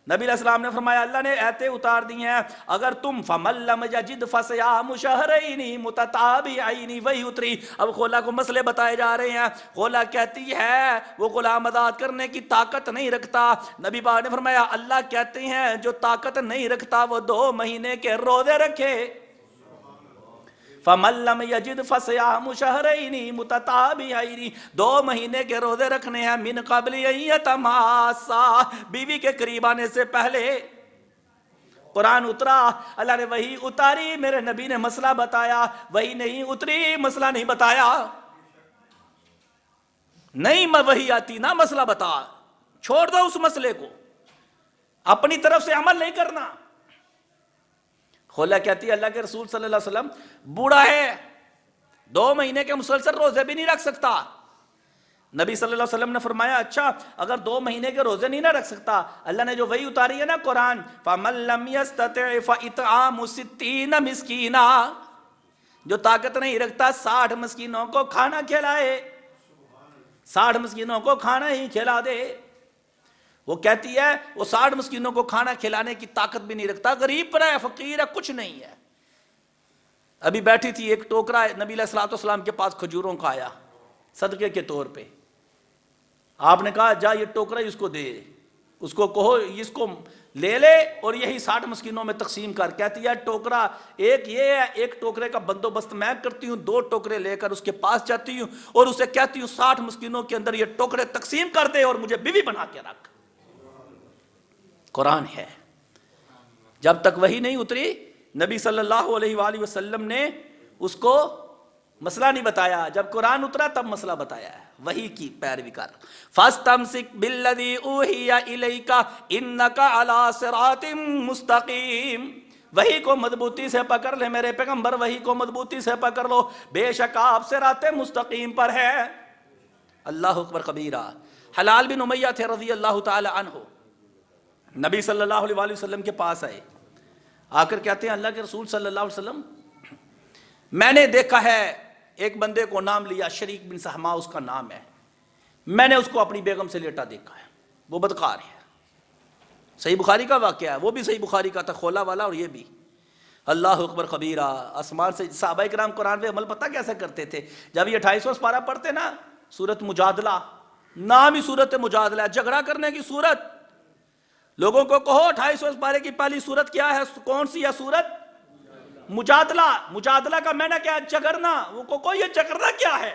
نبی علیہ السلام نے فرمایا اللہ نے ایتیں اتار دی ہیں، اگر تم فَمَن لَّمْ يَجِدْ فَصِيَامُ شَهْرَيْنِ مُتَتَابِعَيْنِ. وہی اتری. اب خولا کو مسئلے بتائے جا رہے ہیں. خولا کہتی ہے وہ غلام آزاد کرنے کی طاقت نہیں رکھتا. نبی پاک نے فرمایا اللہ کہتے ہیں جو طاقت نہیں رکھتا وہ 2 مہینے کے روزے رکھے. فَمَن لَّمْ يَجِدْ فَصِيَامُ شَهْرَيْنِ مُتَتَابِعَيْنِ. 2 مہینے کے روزے رکھنے ہیں. من قبل ان یتماسا، بیوی کے قریب آنے سے پہلے. قرآن اترا، اللہ نے وہی اتاری، میرے نبی نے مسئلہ بتایا. وہی نہیں اتری، مسئلہ نہیں بتایا. نہیں وہی آتی نہ مسئلہ بتا، چھوڑ دو اس مسئلے کو، اپنی طرف سے عمل نہیں کرنا. خولا کہتی ہے اللہ کے رسول صلی اللہ علیہ وسلم بوڑھا ہے، 2 مہینے کے مسلسل روزے بھی نہیں رکھ سکتا. نبی صلی اللہ علیہ وسلم نے فرمایا اچھا اگر 2 مہینے کے روزے نہیں نہ رکھ سکتا، اللہ نے جو وہی اتاری ہے نا قرآن، فَمَن لَّمْ يَسْتَطِعْ فَإِطْعَامُ 60 مِسْكِينًا، جو طاقت نہیں رکھتا 60 مسکینوں کو کھانا کھلائے. 60 مسکینوں کو کھانا ہی کھلا دے. وہ کہتی ہے وہ 60 مسکینوں کو کھانا کھلانے کی طاقت بھی نہیں رکھتا، غریب پر ہے، فقیر ہے، کچھ نہیں ہے. ابھی بیٹھی تھی، ایک ٹوکرا نبی علیہ الصلوۃ والسلام کے پاس کھجوروں کا آیا صدقے کے طور پہ. آپ نے کہا جا یہ ٹوکرا اس کو دے، اس کو کہو اس کو لے لے اور یہی 60 مسکینوں میں تقسیم کر. کہتی ہے ٹوکرا ایک یہ ہے، ایک ٹوکرے کا بندوبست میں کرتی ہوں، 2 ٹوکرے لے کر اس کے پاس جاتی ہوں اور اسے کہتی ہوں 60 مسکینوں کے اندر یہ ٹوکرے تقسیم کر دے اور مجھے بیوی بنا کے رکھ. قرآن ہے. جب تک وہی نہیں اتری نبی صلی اللہ علیہ وآلہ وسلم نے اس کو مسئلہ نہیں بتایا. جب قرآن اترا تب مسئلہ بتایا ہے. وہی کی پیروی کر. فَاسْتَمْسِكْ بِالَّذِي أُوحِيَ إِلَيْكَ إِنَّكَ عَلَىٰ صِرَاطٍ مُسْتَقِيمٍ. وہی کو مضبوطی سے پکڑ لے میرے پیغمبر, وہی کو مضبوطی سے پکڑ لو, بے شک آپ صراط مستقیم پر ہے. اللہ اکبر کبیرہ. حلال بن امیہ تھے رضی اللہ تعالی عنہ, نبی صلی اللہ علیہ وآلہ وسلم کے پاس آئے. آ کر کہتے ہیں اللہ کے رسول صلی اللہ علیہ وسلم, میں نے دیکھا ہے ایک بندے کو نام لیا, شریک بن سہما اس کا نام ہے, میں نے اس کو اپنی بیگم سے لیٹا دیکھا ہے, وہ بدکار ہے. صحیح بخاری کا واقعہ ہے, وہ بھی صحیح بخاری کا تھا, کھولا والا, اور یہ بھی. اللہ اکبر کبیرہ. آسمان سے صحابہ کرام قرآن پہ عمل پتہ کیسے کرتے تھے؟ جب یہ 250 پارہ پڑھتے نا, سورت مجادلہ, نام ہی سورت مجادلہ, جھگڑا کرنے کی سورت. لوگوں کو کہو 250 پارے کی پہلی سورت کیا ہے, کون سی ہے سورت؟ مجادلہ. مجادلہ کا معنی کیا ہے؟ جھگڑنا. وہ کو یہ جھگڑنا کیا ہے؟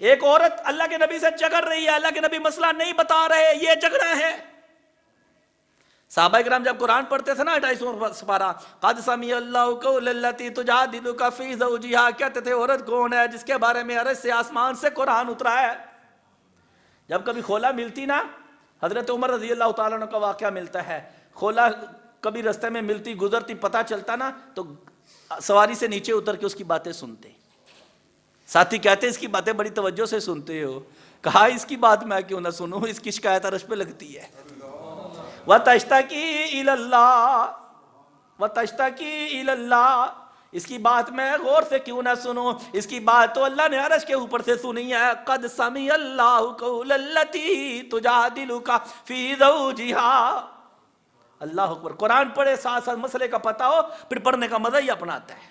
ایک عورت اللہ کے نبی سے جھگڑ رہی ہے, اللہ کے نبی مسئلہ نہیں بتا رہے, یہ جھگڑا ہے. صحابہ کرام جب قرآن پڑھتے تھے نا 250 پارہ, قد سمع اللہ قول التی تجادلک فی زوجہا, کہتے تھے عورت کون ہے جس کے بارے میں عرش سے آسمان سے قرآن اترا ہے. جب کبھی کھولا ملتی نا, حضرت عمر رضی اللہ تعالیٰ عنہ کا واقعہ ملتا ہے, کھولا کبھی رستے میں ملتی گزرتی پتہ چلتا نا, تو سواری سے نیچے اتر کے اس کی باتیں سنتے. ساتھی کہتے اس کی باتیں بڑی توجہ سے سنتے ہو. کہا اس کی بات میں کیوں نہ سنوں, اس کی شکایت عرش پہ لگتی ہے. وَتَشْتَكِي إِلَى اللَّهِ وَتَشْتَكِي إِلَى اللَّهِ, اس کی بات میں غور سے کیوں نہ سنوں, اس کی بات تو اللہ نے عرش کے اوپر سے سنی ہے. قَدْ سَمِعَ اللَّهُ قَوْلَ الَّتِي تُجَادِلُكَ فِي زَوْجِهَا. اللہ اکبر. قرآن پڑھے ساتھ ساتھ مسئلے کا پتہ ہو, پھر پڑھنے کا مزہ ہی اپنا آتا ہے.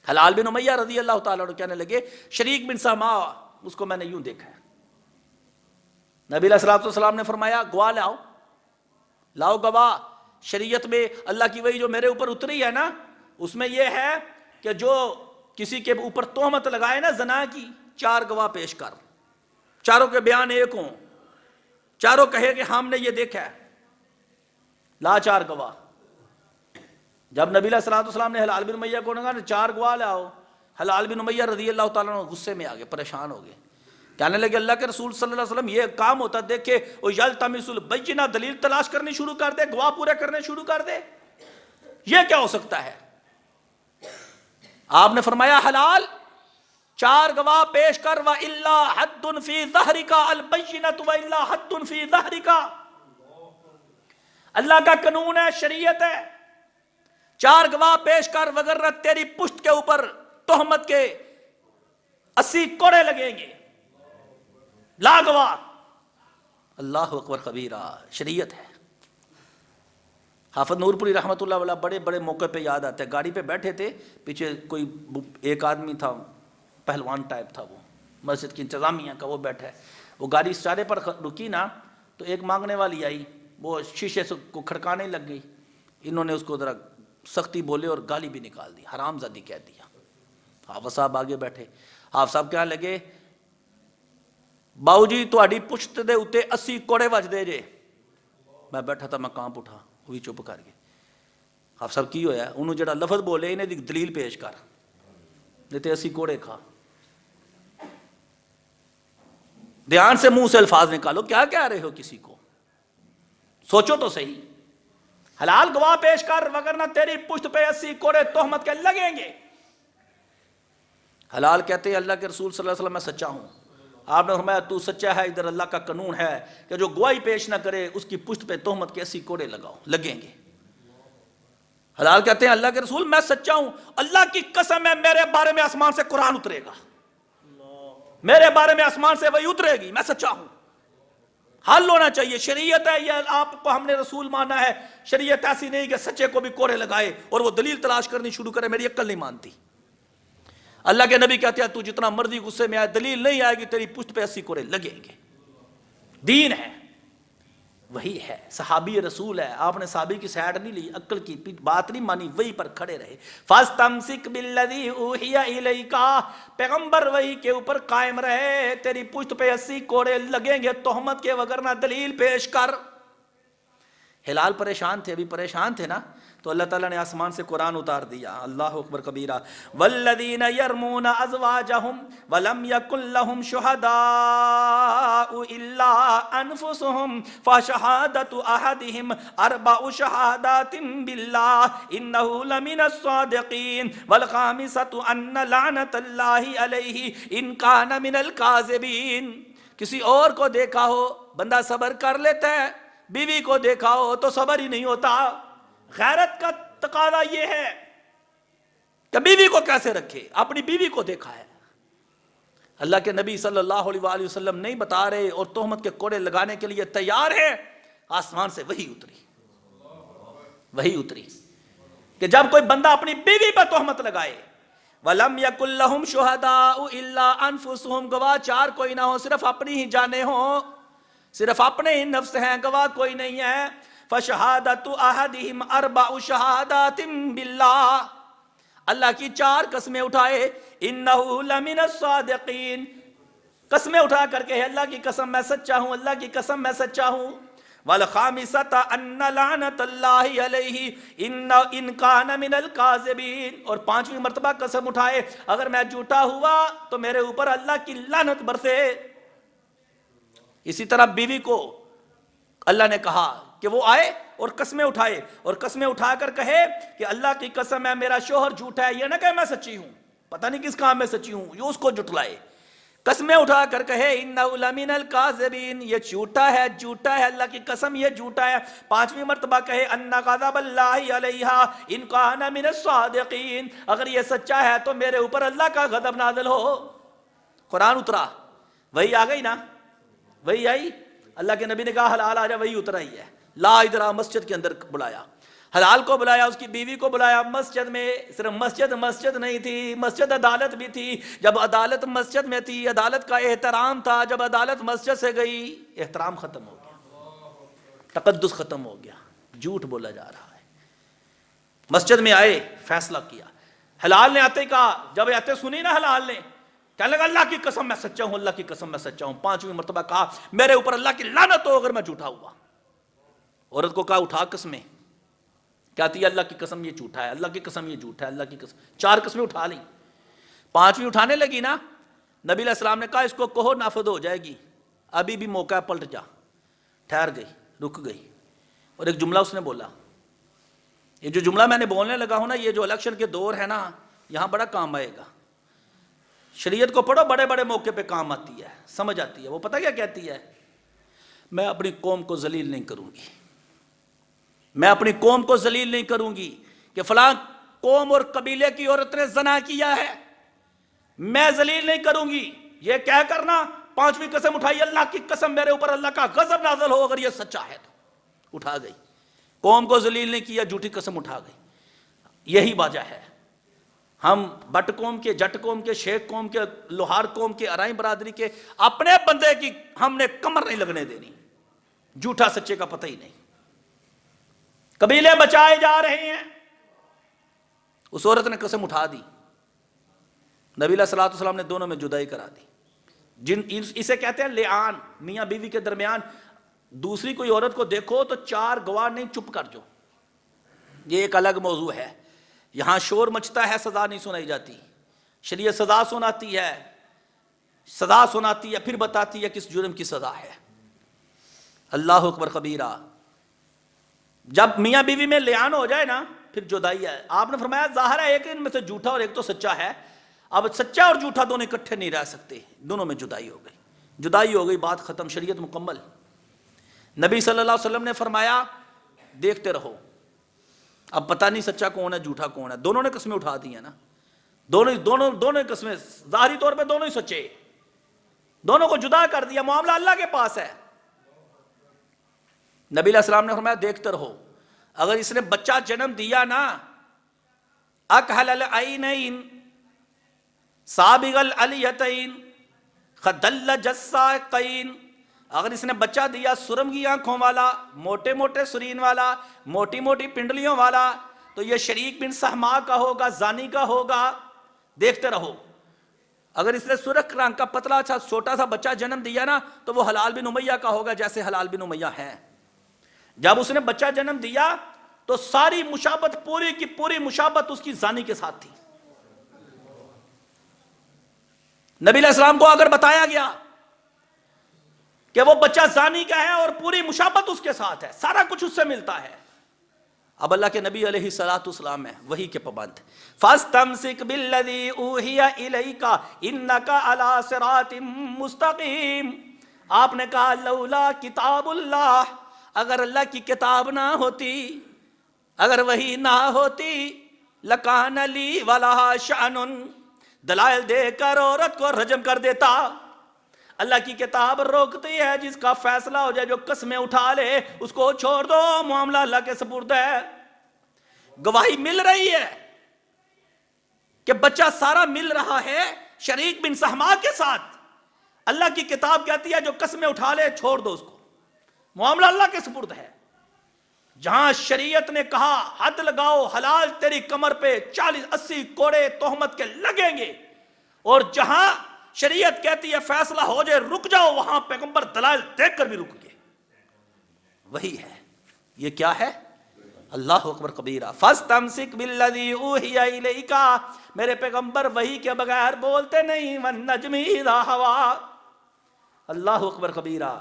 حلال بن امیہ رضی اللہ تعالیٰ عنہ کہنے لگے, شریک بن سہما اس کو میں نے یوں دیکھا ہے. نبی علیہ الصلوۃ والسلام نے فرمایا گواہ لاؤ, لاؤ گواہ. شریعت میں اللہ کی وحی جو میرے اوپر اتری ہے نا, اس میں یہ ہے کہ جو کسی کے اوپر تہمت لگائے نا زنا کی, 4 گواہ پیش کر, چاروں کے بیان ایک ہوں, چاروں کہے کہ ہم نے یہ دیکھا ہے, لا 4 گواہ. جب نبی علیہ الصلوۃ والسلام نے حلال بن امیہ کو کہا 4 گواہ لاؤ, حلال بن امیہ رضی اللہ تعالیٰ عنہ غصے میں آ گئے, پریشان ہو گئے. کہنے لگے اللہ کے رسول صلی اللہ علیہ وسلم یہ کام ہوتا دیکھے وہ یلتمس البینہ, دلیل تلاش کرنی شروع کر دے, گواہ پورے کرنے شروع کر دے, یہ کیا ہو سکتا ہے؟ آپ نے فرمایا حلال 4 گواہ پیش کر, وَإِلَّا حَدٌّ فِي ظَهْرِكَ الْبَيِّنَةُ وَإِلَّا حَدٌّ فِي ظَهْرِكَ. اللہ کا قانون ہے, شریعت ہے, 4 گواہ پیش کر وگرنہ تیری پشت کے اوپر تہمت کے 80 کوڑے لگیں گے. لا گواہ. اللہ اکبر کبیرہ. شریعت ہے. حافظ نور پوری رحمۃ اللہ علیہ بڑے بڑے موقع پہ یاد آتے ہیں, گاڑی پہ بیٹھے تھے, پیچھے کوئی ایک آدمی تھا, پہلوان ٹائپ تھا, وہ مسجد کی انتظامیہ کا, وہ بیٹھا ہے. وہ گاڑی اسٹارے پر رکی نا, تو ایک مانگنے والی آئی, وہ شیشے سے کو کھڑکانے لگ گئی. انہوں نے اس کو ذرا سختی بولے اور گالی بھی نکال دی, حرام زادی کہہ دیا. حافظ صاحب آگے بیٹھے, حافظ صاحب کہنے لگے باؤ جی تہاڈی پشت دے اتے 80 کوڑے وجدے جے. میں بیٹھا تھا, میں کانپ اٹھا, وہ بھی چپ کر گئے. حافظ صاحب کی ہویا, انہوں جڑا لفظ بولے انہیں دی دلیل پیش کر, نہیں تے 80 کوڑے کھا. دھیان سے منہ سے الفاظ نکالو, کیا کہہ رہے ہو کسی کو, سوچو تو صحیح. حلال گواہ پیش کر وگرنہ تیری پشت پہ 80 کوڑے تہمت کے لگیں گے. حلال کہتے ہیں اللہ کے رسول صلی اللہ علیہ وسلم میں سچا ہوں. آپ نے فرمایا تو سچا ہے, ادھر اللہ کا قانون ہے کہ جو گواہی پیش نہ کرے اس کی پشت پہ تہمت کے 80 کوڑے لگیں گے. حلال کہتے ہیں اللہ کے رسول میں سچا ہوں, اللہ کی قسم ہے میرے بارے میں آسمان سے قرآن اترے گا, میرے بارے میں آسمان سے وہی اترے گی, میں سچا ہوں. حل ہونا چاہیے. شریعت ہے یہ, آپ کو ہم نے رسول مانا ہے. شریعت ایسی نہیں کہ سچے کو بھی کوڑے لگائے اور وہ دلیل تلاش کرنی شروع کرے, میری عقل نہیں مانتی. اللہ کے نبی کہتے ہیں تو جتنا مرضی غصے میں آئے, دلیل نہیں آئے گی, تیری پشت پہ 80 کوڑے لگیں گے. دین ہے, وہی ہے, صحابی رسول ہے. آپ نے صحابی کی سائیڈ نہیں لی, عقل کی بات نہیں مانی, وہی پر کھڑے رہے. فَاسْتَمْسِكْ بِالَّذِي أُوحِيَ إِلَيْكَ, پیغمبر وہی کے اوپر قائم رہے, تیری پشت پہ 80 کوڑے لگیں گے تہمت کے, وگرنہ دلیل پیش کر. ہلال پریشان تھے، ابھی پریشان تھے نا، تو اللہ تعالیٰ نے آسمان سے قرآن اتار دیا، اللہ اکبر کبیرہ، والذین یرمون ازواجہم ولم یکن لہم شہداء الا انفسہم فشہادۃ احدہم اربع شہادات باللہ انہ لمن الصادقین والخامسۃ ان لعنۃ اللہ علیہ ان کان من الکاذبین۔ کسی اور کو دیکھا ہو بندہ صبر کر لیتا ہے، بیوی کو دیکھا ہو تو صبر ہی نہیں ہوتا۔ غیرت کا تقاضا یہ ہے کہ بیوی کو کیسے رکھے، اپنی بیوی کو دیکھا ہے۔ اللہ کے نبی صلی اللہ علیہ وآلہ وسلم نہیں بتا رہے اور تہمت کے کوڑے لگانے کے لیے تیار ہے، آسمان سے وحی اتری کہ جب کوئی بندہ اپنی بیوی پر تہمت لگائے، وَلَمْ يَكُنْ لَهُمْ شُهَدَاءُ إِلَّا أَنفُسُهُمْ، گواہ چار کوئی نہ ہو، صرف اپنی ہی جانیں ہوں، صرف اپنے ہی نفس ہیں، گواہ کوئی نہیں ہے۔ فَشَهَادَةُ أَحَدِهِمْ أَرْبَعُ شَهَادَاتٍ بِاللَّهِ، اللہ کی چار قسمیں اٹھائے، إِنَّهُ لَمِنَ الصَّادِقِينَ، قسمیں اٹھا کر کہ اللہ کی قسم میں سچا ہوں، اللہ کی قسم میں سچا ہوں۔ وَالْخَامِسَةَ أَنَّ لَعْنَةَ اللَّهِ عَلَيْهِ إِنْ كَانَ مِنَ الْكَاذِبِينَ، اور پانچویں مرتبہ قسم اٹھائے اگر میں جھوٹا ہوا تو میرے اوپر اللہ کی لعنت برسے۔ اسی طرح بیوی کو اللہ نے کہا کہ وہ آئے اور قسمیں اٹھائے، اور قسمیں اٹھا کر کہے کہ اللہ کی قسم ہے میرا شوہر جھوٹا ہے، یہ نہ کہ میں سچی ہوں، پتہ نہیں کس کام میں سچی ہوں، یہ اس کو جھٹلائے۔ قسمیں اٹھا کر کہے انہ لمن الکاذبین، یہ جھوٹا ہے، جھوٹا ہے، اللہ کی قسم یہ جھوٹا ہے۔ پانچویں مرتبہ کہے ان غضب اللہ علیہا ان کان من الصادقین، اگر یہ سچا ہے تو میرے اوپر اللہ کا غضب نازل ہو۔ قرآن اترا، وہی آ گئی نا، وہی آئی، اللہ کے نبی نے کہا حلال آ جا، وہی اترا ہی ہے۔ لا ادرا مسجد کے اندر بلایا، حلال کو بلایا، اس کی بیوی کو بلایا مسجد میں۔ صرف مسجد نہیں تھی، مسجد عدالت بھی تھی۔ جب عدالت مسجد میں تھی، عدالت کا احترام تھا، جب عدالت مسجد سے گئی احترام ختم ہو گیا، تقدس ختم ہو گیا، جھوٹ بولا جا رہا ہے۔ مسجد میں آئے، فیصلہ کیا، حلال نے آتے کہا، جب آتے سنی نا حلال نے، کہنے لگا اللہ کی قسم میں سچا ہوں، اللہ کی قسم میں سچا ہوں۔ پانچویں مرتبہ کہا میرے اوپر اللہ کی لعنت ہو اگر میں جھوٹا ہوا۔ عورت کو کہا اٹھا قسمیں، کہتی ہے اللہ کی قسم یہ جھوٹا ہے، اللہ کی قسم یہ جھوٹا ہے، اللہ کی قسم۔ چار قسمیں اٹھا لیں، پانچویں اٹھانے لگی نا، نبی علیہ السلام نے کہا اس کو کہو نافذ ہو جائے گی، ابھی بھی موقع ہے، پلٹ جا۔ ٹھہر گئی، رک گئی، اور ایک جملہ اس نے بولا، یہ جو جملہ میں نے بولنے لگا ہوں نا، یہ جو الیکشن کے دور ہے نا، یہاں بڑا کام آئے گا۔ شریعت کو پڑھو، بڑے بڑے موقع پہ کام آتی ہے، سمجھ آتی ہے۔ وہ پتہ کیا کہتی ہے؟ میں اپنی قوم کو ذلیل نہیں کروں گی، میں اپنی قوم کو ذلیل نہیں کروں گی کہ فلاں قوم اور قبیلے کی عورت نے زنا کیا ہے، میں ذلیل نہیں کروں گی۔ یہ کہہ کرنا پانچویں قسم اٹھائی، اللہ کی قسم میرے اوپر اللہ کا غضب نازل ہو اگر یہ سچا ہے تو۔ اٹھا گئی، قوم کو ذلیل نہیں کیا، جھوٹی قسم اٹھا گئی۔ یہی وجہ ہے ہم بٹ قوم کے، جٹ قوم کے، شیخ قوم کے، لوہار قوم کے، ارائیں برادری کے اپنے بندے کی ہم نے کمر نہیں لگنے دینی، جھوٹا سچے کا پتہ ہی نہیں۔ قبیلے بچائے جا رہے ہیں، اس عورت نے قسم اٹھا دی، نبی علیہ الصلوۃ والسلام نے دونوں میں جدائی کرا دی۔ اسے کہتے ہیں لعان، میاں بیوی کے درمیان دوسری کوئی عورت کو دیکھو تو چار گواہ نہیں، چپ کر جو، یہ ایک الگ موضوع ہے۔ یہاں شور مچتا ہے، سزا نہیں سنائی جاتی، شریعت سزا سناتی ہے، سزا سناتی ہے، پھر بتاتی ہے کس جرم کی سزا ہے۔ اللہ اکبر کبیرہ۔ جب میاں بیوی میں لعان ہو جائے نا، پھر جدائی ہے۔ آپ نے فرمایا ظاہر ہے ایک ان میں سے جھوٹا اور ایک تو سچا ہے، اب سچا اور جھوٹا دونوں اکٹھے نہیں رہ سکتے، دونوں میں جدائی ہو گئی، جدائی ہو گئی، بات ختم، شریعت مکمل۔ نبی صلی اللہ علیہ وسلم نے فرمایا دیکھتے رہو، اب پتہ نہیں سچا کون ہے جھوٹا کون ہے، دونوں نے قسمیں اٹھا دی ہیں نا، دونوں قسمیں، ظاہری طور پہ دونوں ہی سچے، دونوں کو جدا کر دیا، معاملہ اللہ کے پاس ہے۔ نبی علیہ السلام نے فرمایا دیکھتے رہو، اگر اس نے بچہ جنم دیا نا، اکحل العینین سابغ الالیتین خدل جساقین، اگر اس نے بچہ دیا سرمگی آنکھوں والا، موٹے موٹے سرین والا، موٹی موٹی پنڈلیوں والا، تو یہ شریک بن سہما کا ہوگا، زانی کا ہوگا۔ دیکھتے رہو، اگر اس نے سرخ رنگ کا پتلا چھوٹا سا بچہ جنم دیا نا، تو وہ حلال بن امیہ کا ہوگا، جیسے حلال بن امیہ ہے۔ جب اس نے بچہ جنم دیا تو ساری مشابت، پوری کی پوری مشابت اس کی زانی کے ساتھ تھی۔ نبی علیہ السلام کو اگر بتایا گیا کہ وہ بچہ زانی کا ہے اور پوری مشابت اس کے ساتھ ہے، سارا کچھ اس سے ملتا ہے، اب اللہ کے نبی علیہ السلام ہے وحی کے پابند۔ فَاسْتَمْسِكْ بِالَّذِي أُوحِيَ إِلَيْكَ إِنَّكَ عَلَىٰ صِرَاطٍ مُسْتَقِيمٍ۔ آپ نے کہا لولا کتاب اللہ، اگر اللہ کی کتاب نہ ہوتی، اگر وحی نہ ہوتی، لَكَانَ لِي وَلَهَا شَأْنٌ، دلائل دے کر عورت کو رجم کر دیتا۔ اللہ کی کتاب روکتی ہے جس کا فیصلہ ہو جائے، جو قسمیں اٹھا لے اس کو چھوڑ دو، معاملہ اللہ کے سپرد ہے۔ گواہی مل رہی ہے کہ بچہ سارا مل رہا ہے شریک بن سہما کے ساتھ، اللہ کی کتاب کہتی ہے جو قسمیں اٹھا لے چھوڑ دو اس کو، معاملہ اللہ کے سپرد ہے۔ جہاں شریعت نے کہا حد لگاؤ، حلال تیری کمر پہ 40-80 کوڑے تہمت کے لگیں گے، اور جہاں شریعت کہتی ہے فیصلہ ہو جائے رک جاؤ، وہاں پیغمبر دلائل دیکھ کر بھی رک گئے۔ وہی ہے، یہ کیا ہے؟ اللہ اکبر کبیرہ۔ فَاسْتَمْسِكْ بِالَّذِي أُوحِيَ إِلَيْكَ، میرے پیغمبر وحی کے بغیر بولتے نہیں، وَالنَّجْمِ إِذَا هَوَىٰ۔ اللہ اکبر کبیرہ۔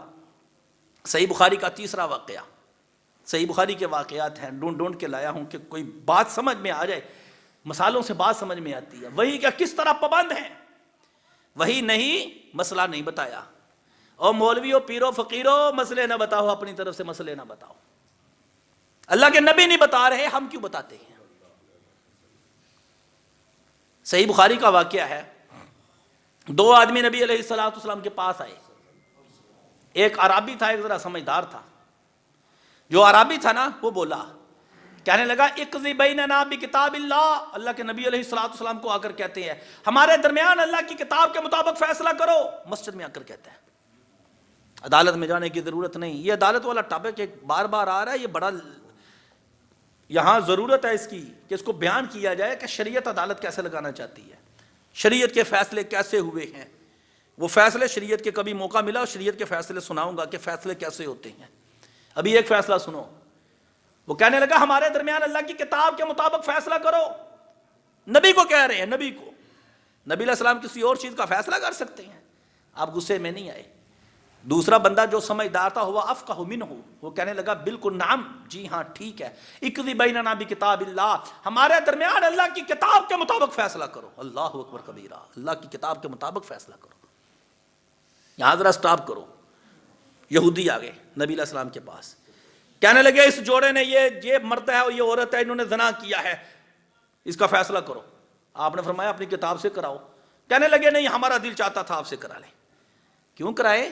صحیح بخاری کا تیسرا واقعہ، صحیح بخاری کے واقعات ہیں، ڈھونڈ ڈھونڈ کے لایا ہوں کہ کوئی بات سمجھ میں آ جائے، مثالوں سے بات سمجھ میں آتی ہے۔ وحی کا کس طرح پابند ہیں، وہی نہیں مسئلہ نہیں بتایا، اور مولویوں پیروں فقیروں مسئلے نہ بتاؤ، اپنی طرف سے مسئلے نہ بتاؤ۔ اللہ کے نبی نہیں بتا رہے، ہم کیوں بتاتے ہیں؟ صحیح بخاری کا واقعہ ہے، دو آدمی نبی علیہ السلام کے پاس آئے، ایک عربی تھا، ایک ذرا سمجھدار تھا۔ جو عربی تھا نا وہ بولا، کہنے لگا اقضی بیننا بکتاب اللہ، اللہ کے نبی علیہ السلام کو آ کر کہتے ہیں ہمارے درمیان اللہ کی کتاب کے مطابق فیصلہ کرو، مسجد میں آ کر کہتے ہیں۔ عدالت میں جانے کی ضرورت نہیں، یہ عدالت والا ٹاپک ایک بار بار آ رہا ہے، یہ بڑا یہاں ضرورت ہے اس کی کہ اس کو بیان کیا جائے کہ شریعت عدالت کیسے لگانا چاہتی ہے، شریعت کے فیصلے کیسے ہوئے ہیں۔ وہ فیصلے شریعت کے کبھی موقع ملا اور شریعت کے فیصلے سناؤں گا کہ فیصلے کیسے ہوتے ہیں۔ ابھی ایک فیصلہ سنو، وہ کہنے لگا ہمارے درمیان اللہ کی کتاب کے مطابق فیصلہ کرو۔ نبی کو کہہ رہے ہیں، نبی کو، نبی علیہ السلام کسی اور چیز کا فیصلہ کر سکتے ہیں۔ آپ غصے میں نہیں آئے۔ دوسرا بندہ جو سمجھدار تھا ہوا افقہ منہ، وہ کہنے لگا بالکل نعم، جی ہاں ٹھیک ہے، اقضی بیننا بکتاب اللہ، ہمارے درمیان اللہ کی کتاب کے مطابق فیصلہ کرو۔ اللہ اکبر کبیرہ، اللہ کی کتاب کے مطابق فیصلہ کرو۔ یہاں ذرا سٹاپ کرو۔ یہودی آ گئے نبی علیہ السلام کے پاس، کہنے لگے اس جوڑے نے یہ مرد ہے اور یہ عورت ہے، انہوں نے زنا کیا ہے، اس کا فیصلہ کرو۔ آپ نے فرمایا اپنی کتاب سے کراؤ۔ کہنے لگے نہیں، ہمارا دل چاہتا تھا آپ سے کرا لیں۔ کیوں کرائے؟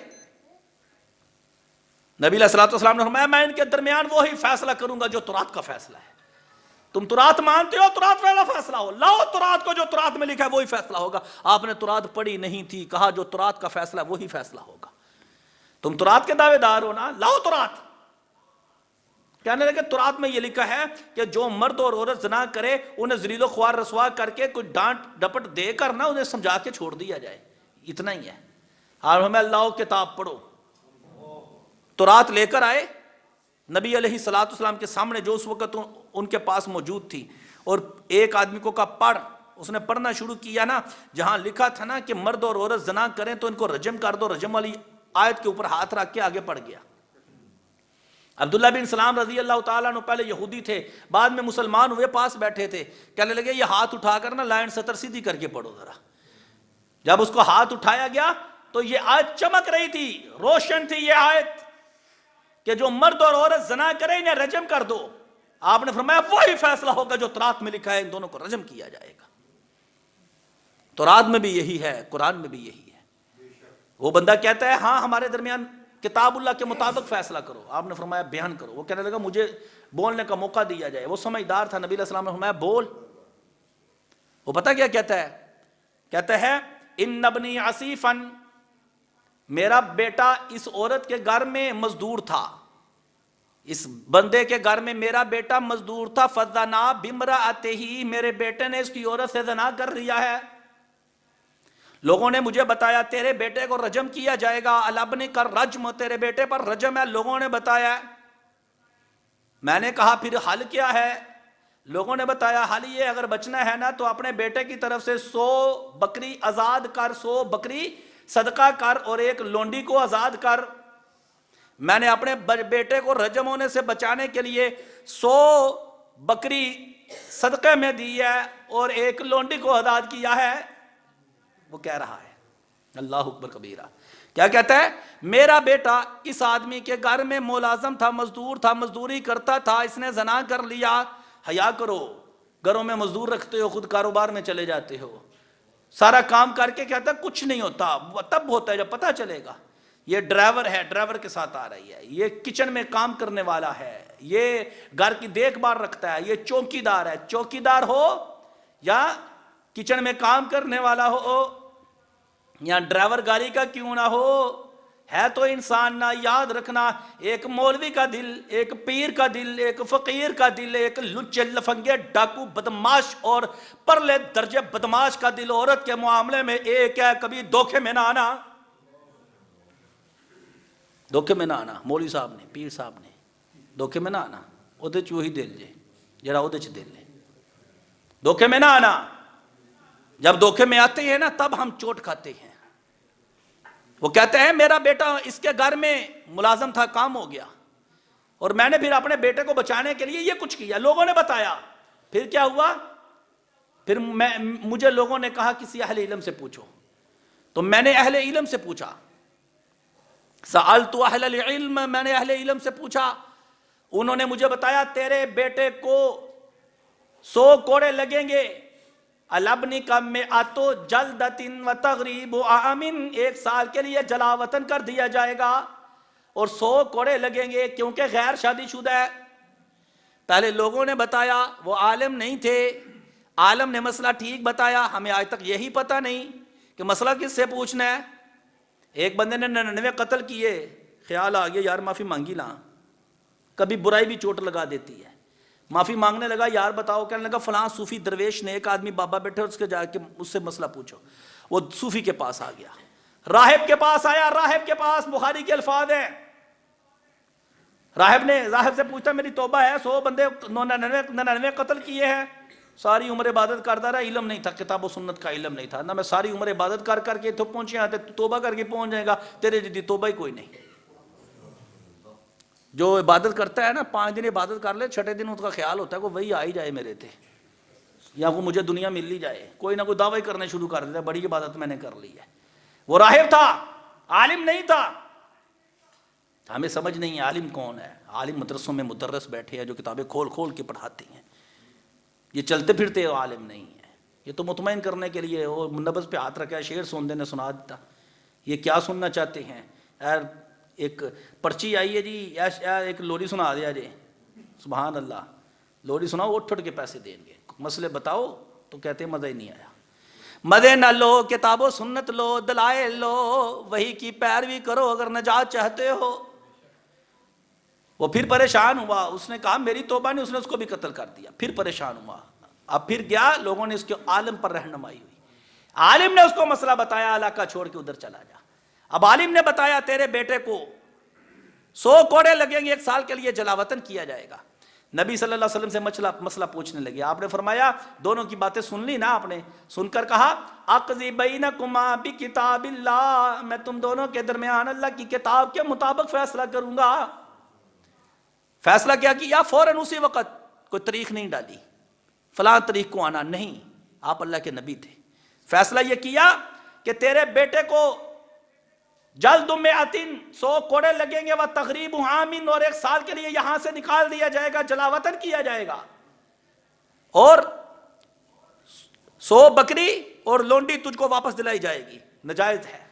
نبی علیہ السلام نے فرمایا میں ان کے درمیان وہی فیصلہ کروں گا جو تورات کا فیصلہ ہے۔ تم تورات مانتے ہو، تورات والا فیصلہ ہو، لاؤ تورات کو، جو تورات میں لکھا ہے وہی فیصلہ ہوگا۔ آپ نے تورات پڑھی نہیں تھی، کہا جو تورات کا فیصلہ ہے وہی فیصلہ ہوگا۔ تم تورات کے دعوے دار ہو نا، لاؤ تورات۔ کہنے لگے تورات میں یہ لکھا ہے کہ جو مرد اور عورت زنا کرے انہیں ذلیل و خوار رسوا کر کے کوئی ڈانٹ ڈپٹ دے کر نہ انہیں سمجھا کے چھوڑ دیا جائے، اتنا ہی ہے۔ اور ہمیں لاؤ کتاب پڑھو۔ تورات لے کر آئے نبی علیہ السلام کے سامنے جو اس وقت ان کے پاس موجود تھی، اور ایک آدمی کو کہا پڑھ۔ اس نے پڑھنا شروع کیا نا، جہاں لکھا تھا نا کہ مرد اور عورت زنا کریں تو ان کو رجم کر دو، رجم والی آیت کے اوپر ہاتھ رکھ کے آگے پڑھ گیا۔ عبداللہ بن سلام رضی اللہ تعالیٰ عنہ پہلے یہودی تھے، بعد میں مسلمان ہوئے، پاس بیٹھے تھے، کہنے لگے یہ ہاتھ اٹھا کر نا لائن سطر سیدھی کر کے پڑھو ذرا۔ جب اس کو ہاتھ اٹھایا گیا تو یہ آیت چمک رہی تھی، روشن تھی یہ آیت کہ جو مرد اور عورت زنا کرے انہیں رجم کر دو۔ آپ نے فرمایا وہی فیصلہ ہوگا جو تورات میں لکھا ہے، ان دونوں کو رجم کیا جائے گا۔ تورات میں بھی یہی ہے، قرآن میں بھی یہی ہے۔ وہ بندہ کہتا ہے ہاں ہمارے درمیان کتاب اللہ کے مطابق فیصلہ کرو۔ آپ نے فرمایا بیان کرو۔ وہ کہنے لگا مجھے بولنے کا موقع دیا جائے۔ وہ سمجھدار تھا، نبی علیہ السلام نے فرمایا بول۔ وہ پتہ کیا کہتا ہے؟ کہتا ہے ان ابنی عصیفن، میرا بیٹا اس عورت کے گھر میں مزدور تھا، اس بندے کے گھر میں میرا بیٹا مزدور تھا، فزنا بامرأتہ، میرے بیٹے نے اس کی عورت سے زنا کر لیا ہے۔ لوگوں نے مجھے بتایا تیرے بیٹے کو رجم کیا جائے گا، الابن کر رجم، تیرے بیٹے پر رجم ہے، لوگوں نے بتایا ہے۔ میں نے کہا پھر حل کیا ہے؟ لوگوں نے بتایا حل یہ، اگر بچنا ہے نا تو اپنے بیٹے کی طرف سے 100 بکری آزاد کر، 100 بکری صدقہ کر اور ایک لونڈی کو آزاد کر۔ میں نے اپنے بیٹے کو رجم ہونے سے بچانے کے لیے 100 بکری صدقے میں دی ہے اور ایک لونڈی کو آزاد کیا ہے۔ وہ کہہ رہا ہے اللہ اکبر کبیرہ، کیا کہتا ہے؟ میرا بیٹا اس آدمی کے گھر میں ملازم تھا، مزدور تھا، مزدوری کرتا تھا، اس نے زنا کر لیا۔ حیا کرو، گھروں میں مزدور رکھتے ہو، خود کاروبار میں چلے جاتے ہو، سارا کام کر کے کہتا ہے کچھ نہیں ہوتا، تب ہوتا ہے جب پتہ چلے گا۔ یہ ڈرائیور ہے، ڈرائیور کے ساتھ آ رہی ہے، یہ کچن میں کام کرنے والا ہے، یہ گھر کی دیکھ بھال رکھتا ہے، یہ چوکیدار ہے۔ چوکیدار ہو یا کچن میں کام کرنے والا ہو یا ڈرائیور گاڑی کا کیوں نہ ہو، ہے تو انسان نہ۔ یاد رکھنا، ایک مولوی کا دل، ایک پیر کا دل، ایک فقیر کا دل، ایک لچے لفنگے ڈاکو بدماش اور پرلے درجے بدماش کا دل عورت کے معاملے میں ایک ہے۔ کبھی دھوکے میں نہ آنا، دھوکے میں نہ آنا۔ مولوی صاحب نے، پیر صاحب نے دھوکے میں نہ آنا، ਉਹਦੇ ਚ ਉਹੀ ਦਿਲ ਜੇ ਜਿਹੜਾ ਉਹਦੇ ਚ ਦਿਲ ہے۔ دھوکے میں نہ آنا، جب دھوکے میں آتے ہیں نا تب ہم چوٹ کھاتے ہیں۔ وہ کہتے ہیں میرا بیٹا اس کے گھر میں ملازم تھا، کام ہو گیا، اور میں نے پھر اپنے بیٹے کو بچانے کے لیے یہ کچھ کیا۔ لوگوں نے بتایا، پھر کیا ہوا؟ پھر مجھے لوگوں نے کہا کسی اہل علم سے پوچھو، تو میں نے اہل علم سے پوچھا، سألت اہل العلم، میں نے اہل علم سے پوچھا، انہوں نے مجھے بتایا تیرے بیٹے کو 100 کوڑے لگیں گے، الابنی کا مئات جلدۃ وتغریب عام، 1 سال کے لیے جلا وطن کر دیا جائے گا اور 100 کوڑے لگیں گے کیونکہ غیر شادی شدہ ہے۔ پہلے لوگوں نے بتایا، وہ عالم نہیں تھے، عالم نے مسئلہ ٹھیک بتایا، ہمیں آج تک یہی پتہ نہیں کہ مسئلہ کس سے پوچھنا ہے۔ ایک بندے نے 99 قتل کیے، خیال آ گیا یار معافی مانگی لاں، کبھی برائی بھی چوٹ لگا دیتی ہے۔ معافی مانگنے لگا، یار بتاؤ، کہنے لگا فلاں صوفی درویش نے، ایک آدمی بابا بیٹھے اس کے جا کے اس سے مسئلہ پوچھو۔ وہ صوفی کے پاس آ گیا، راہب کے پاس آیا، راہب کے پاس بخاری کے الفاظ ہیں۔ راہب سے پوچھتا میری توبہ ہے، 100 بندے 99 قتل کیے ہیں، ساری عمر عبادت کرتا رہا، علم نہیں تھا، کتاب و سنت کا علم نہیں تھا نہ، میں ساری عمر عبادت کر کر کے تو پہنچے، تو توبہ کر کے پہنچ جائے گا، تیرے جدی توبہ ہی کوئی نہیں۔ جو عبادت کرتا ہے نا 5 دن عبادت کر لے، 6 دن اس کا خیال ہوتا ہے کہ وہی آ ہی جائے میرے تھے، یا وہ مجھے دنیا مل ہی جائے، کوئی نہ کوئی دعوی کرنے شروع کر دیتا ہے بڑی عبادت میں نے کر لی ہے۔ وہ راہب تھا، عالم نہیں تھا۔ ہمیں سمجھ نہیں ہے عالم کون ہے۔ عالم مدرسوں میں مدرس بیٹھے ہیں جو کتابیں کھول کھول کے پڑھاتے ہیں، یہ چلتے پھرتے عالم نہیں ہے۔ یہ تو مطمئن کرنے کے لیے وہ نبض پہ ہاتھ رکھا ہے، شعر سن دینے سنا دیتا۔ یہ کیا سننا چاہتے ہیں؟ ایک پرچی آئی ہے جی، ایک لوری سنا دیا جی، سبحان اللہ، لوری سناؤ اٹھ اٹھ کے پیسے دیں گے، مسئلے بتاؤ تو کہتے ہیں مزہ ہی نہیں آیا۔ مزے نہ لو، کتاب و سنت لو، دلائل لو، وہی کی پیروی کرو اگر نجات چاہتے ہو۔ وہ پھر پریشان ہوا، اس نے کہا میری توبہ نہیں، اس نے اس کو بھی قتل کر دیا۔ پھر پریشان ہوا، اب پھر گیا، لوگوں نے اس کے عالم پر رہنمائی ہوئی، عالم نے اس کو مسئلہ بتایا، علاقہ چھوڑ کے ادھر چلا جا۔ اب عالم نے بتایا تیرے بیٹے کو 100 کوڑے لگیں گے، 1 سال کے لیے جلا وطن کیا جائے گا۔ نبی صلی اللہ علیہ وسلم سے مسئلہ پوچھنے لگے، آپ نے فرمایا دونوں کی باتیں سن لی نا آپ نے، سن کر کہا اقضی بینکما بکتاب اللہ، میں تم دونوں کے درمیان اللہ کی کتاب کے مطابق فیصلہ کروں گا۔ فیصلہ کیا فوراً اسی وقت، کوئی تاریخ نہیں ڈالی، فلاں تاریخ کو آنا نہیں، آپ اللہ کے نبی تھے۔ فیصلہ یہ کیا کہ تیرے بیٹے کو جلد میں 100 کوڑے لگیں گے، وہ تغریب عامن، اور 1 سال کے لیے یہاں سے نکال دیا جائے گا، جلا وطن کیا جائے گا، اور 100 بکری اور لونڈی تجھ کو واپس دلائی جائے گی، نجائز ہے۔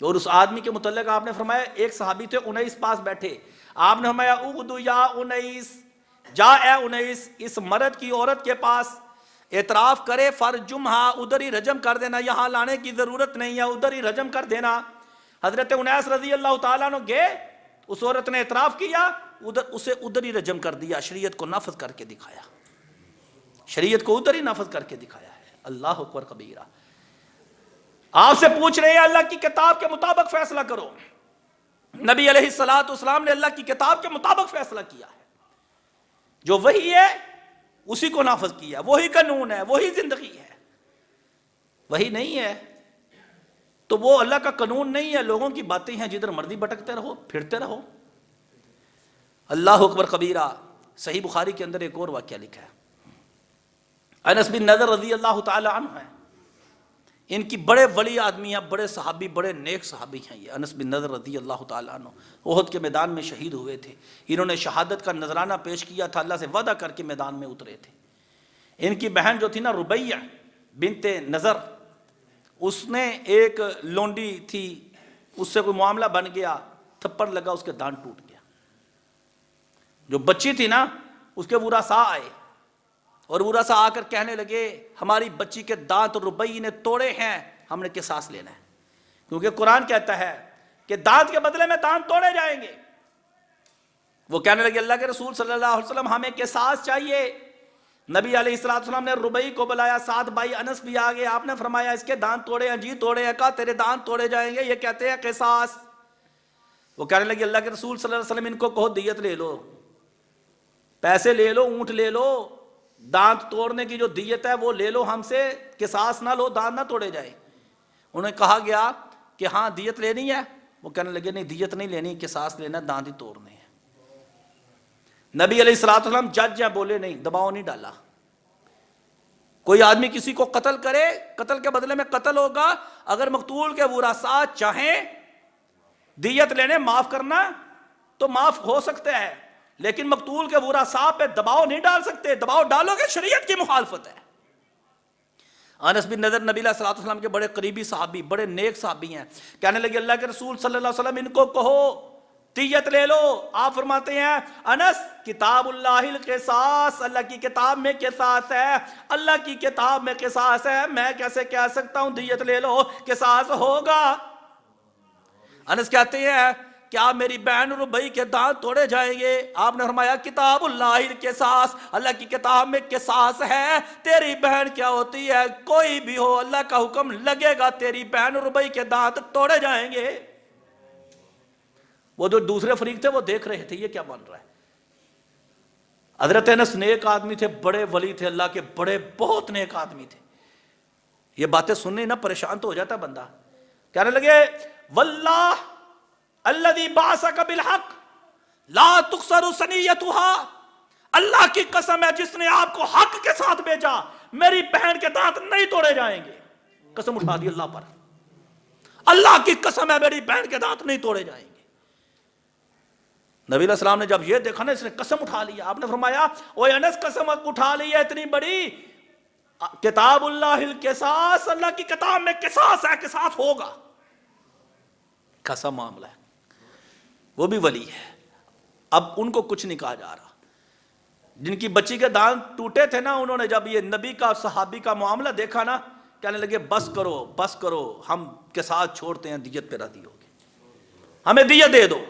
اور اس آدمی کے متعلق آپ نے فرمایا، ایک صحابی تھے 19 پاس بیٹھے، آپ نے فرمایا اغدو یا 19، جا اے 19 اس مرد کی عورت کے پاس، اعتراف کرے، فرجمہا، ادھر ہی رجم کر دینا، یہاں لانے کی ضرورت نہیں ہے، ادھر ہی رجم کر دینا۔ حضرت انیس رضی اللہ تعالیٰ عنہ گئے، اس عورت نے اعتراف کیا، اسے ادھر ہی رجم کر دیا، شریعت کو نافذ کر کے دکھایا، شریعت کو ادھر ہی نافذ کر کے دکھایا ہے۔ اللہ اکبر کبیرہ۔ آپ سے پوچھ رہے ہیں اللہ کی کتاب کے مطابق فیصلہ کرو، نبی علیہ الصلوۃ والسلام نے اللہ کی کتاب کے مطابق فیصلہ کیا ہے، جو وہی ہے اسی کو نافذ کیا، وہی قانون ہے، وہی زندگی ہے۔ وہی نہیں ہے تو وہ اللہ کا قانون نہیں ہے، لوگوں کی باتیں ہیں، جدھر مرضی بھٹکتے رہو، پھرتے رہو۔ اللہ اکبر کبیرہ۔ صحیح بخاری کے اندر ایک اور واقعہ لکھا ہے، انس بن نضر رضی اللہ تعالی عنہ ہیں، ان کی بڑے ولی آدمی ہیں، بڑے صحابی، بڑے نیک صحابی ہیں یہ انس بن نضر رضی اللہ تعالی عنہ۔ احد کے میدان میں شہید ہوئے تھے، انہوں نے شہادت کا نذرانہ پیش کیا تھا، اللہ سے وعدہ کر کے میدان میں اترے تھے۔ ان کی بہن جو تھی نا ربیہ بنت نضر، اس نے ایک لونڈی تھی، اس سے کوئی معاملہ بن گیا، تھپڑ لگا، اس کے دانت ٹوٹ گیا۔ جو بچی تھی نا اس کے ورثاء آئے اور ورثاء آ کر کہنے لگے ہماری بچی کے دانت ربیع نے توڑے ہیں، ہم نے قصاص لینا ہے، کیونکہ قرآن کہتا ہے کہ دانت کے بدلے میں دانت توڑے جائیں گے۔ وہ کہنے لگے اللہ کے رسول صلی اللہ علیہ وسلم ہمیں قصاص چاہیے۔ نبی علیہ السلام نے ربیع کو بلایا، ساتھ بھائی انس بھی آ گئے، آپ نے فرمایا اس کے دانت توڑے ہیں؟ جی توڑے ہیں۔ کہا تیرے دانت توڑے جائیں گے، یہ کہتے ہیں قصاص۔ وہ کہنے لگے اللہ کے رسول صلی اللہ علیہ وسلم ان کو کہو دیت لے لو، پیسے لے لو، اونٹ لے لو، دانت توڑنے کی جو دیت ہے وہ لے لو ہم سے، قصاص نہ لو، دانت نہ توڑے جائے۔ انہیں کہا گیا کہ ہاں دیت لینی ہے، وہ کہنے لگے نہیں دیت نہیں لینی، قصاص لینا، دانت ہی توڑنے ہیں۔ نبی علیہ السلام جج ہیں، بولے نہیں، دباؤ نہیں ڈالا۔ کوئی آدمی کسی کو قتل کرے، قتل کے بدلے میں قتل ہوگا، اگر مقتول کے ورثاء چاہیں دیت لینے، معاف کرنا تو معاف ہو سکتا ہے، لیکن مقتول کے ورثاء پہ دباؤ نہیں ڈال سکتے، دباؤ ڈالو گے شریعت کی مخالفت ہے۔ انس بن نضر نبی علیہ الصلوۃ والسلام کے بڑے قریبی صحابی، بڑے نیک صحابی ہیں، کہنے لگے اللہ کے رسول صلی اللہ علیہ وسلم ان کو کہو دیت لے لو۔ آپ فرماتے ہیں انس کتاب اللہ القصاص، اللہ کی کتاب میں قصاص ہے، اللہ کی کتاب میں قصاص ہے، میں کیسے کہہ سکتا ہوں دیت لے لو، قصاص ہوگا۔ انس کہتے ہیں کیا میری بہن ربیع کے دانت توڑے جائیں گے؟ آپ نے فرمایا کتاب اللہ القصاص، اللہ کی کتاب میں قصاص ہے۔ تیری بہن کیا ہوتی ہے، کوئی بھی ہو، اللہ کا حکم لگے گا، تیری بہن ربیع کے دانت توڑے جائیں گے۔ وہ جو دوسرے فریق تھے وہ دیکھ رہے تھے یہ کیا بن رہا ہے۔ حضرت انس نیک آدمی تھے، بڑے ولی تھے اللہ کے، بڑے بہت نیک آدمی تھے۔ یہ باتیں سننے نہ پریشان تو ہو جاتا بندہ۔ کہنے لگے واللہ الذی بعثک بالحق لا تکسر ثنیتها، اللہ کی قسم ہے جس نے آپ کو حق کے ساتھ بھیجا، میری بہن کے دانت نہیں توڑے جائیں گے۔ قسم اٹھا دی اللہ پر، اللہ کی قسم ہے میری بہن کے دانت نہیں توڑے جائیں گے۔ نبی علیہ السلام نے جب یہ دیکھا نا، اس نے قسم اٹھا لیا، آپ نے فرمایا اوے انس قسم اٹھا لی ہے اتنی بڑی، کتاب اللہ القصاص، اللہ کی کتاب میں قصاص ہے، قصاص ہوگا۔ کیسا معاملہ ہے، وہ بھی ولی ہے۔ اب ان کو کچھ نہیں کہا جا رہا، جن کی بچی کے دانت ٹوٹے تھے نا، انہوں نے جب یہ نبی کا صحابی کا معاملہ دیکھا نا، کہنے لگے بس کرو بس کرو، ہم قصاص چھوڑتے ہیں، دیت پہ راضی ہو گئے، ہمیں دیت دے دو۔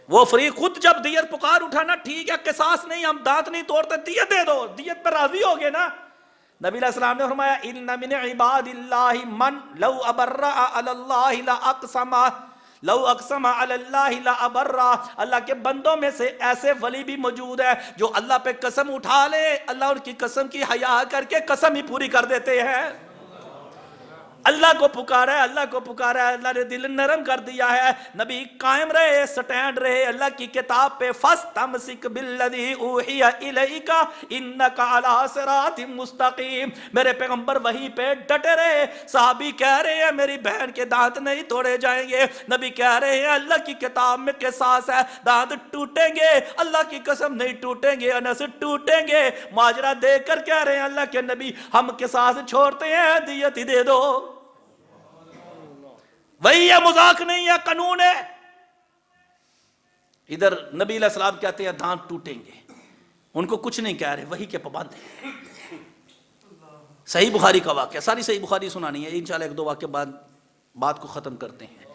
وہ فریق خود جب دیت پکار اٹھانا، ٹھیک ہے قصاص نہیں، ہم دانت نہیں توڑتے، دیت دے دو، دیت پہ راضی ہو گئے نا۔ نبی علیہ السلام نے فرمایا ان من عباد اللہ من لو ابرأ علی اللہ لو اقسم علی اللہ لابرہ، اللہ کے بندوں میں سے ایسے ولی بھی موجود ہے جو اللہ پہ قسم اٹھا لے، اللہ ان کی قسم کی حیا کر کے قسم ہی پوری کر دیتے ہیں۔ اللہ کو پکارا ہے، اللہ کو پکارا ہے، اللہ نے دل نرم کر دیا ہے۔ نبی قائم رہے، سٹینڈ رہے اللہ کی کتاب پہ، فاستمسک بالذی اوحی الیک انک علی صراط مستقیم، میرے پیغمبر وہی پہ ڈٹے رہے۔ صحابی کہہ رہے ہیں میری بہن کے دانت نہیں توڑے جائیں گے، نبی کہہ رہے ہیں اللہ کی کتاب میں قصاص ہے، دانت ٹوٹیں گے، اللہ کی قسم نہیں ٹوٹیں گے، انس ٹوٹیں گے۔ ماجرا دیکھ کر کہہ رہے ہیں اللہ کے نبی ہم قصاص چھوڑتے ہیں، دیت ہی دے دو۔ وہی ہے، مذاق نہیں ہے، قانون ہے۔ ادھر نبی علیہ السلام کہتے ہیں دانت ٹوٹیں گے، ان کو کچھ نہیں کہہ رہے، وہی کے پابند ہیں۔ صحیح بخاری کا واقعہ، ساری صحیح بخاری سنانی ہے انشاءاللہ، ایک دو واقعہ بعد بات کو ختم کرتے ہیں۔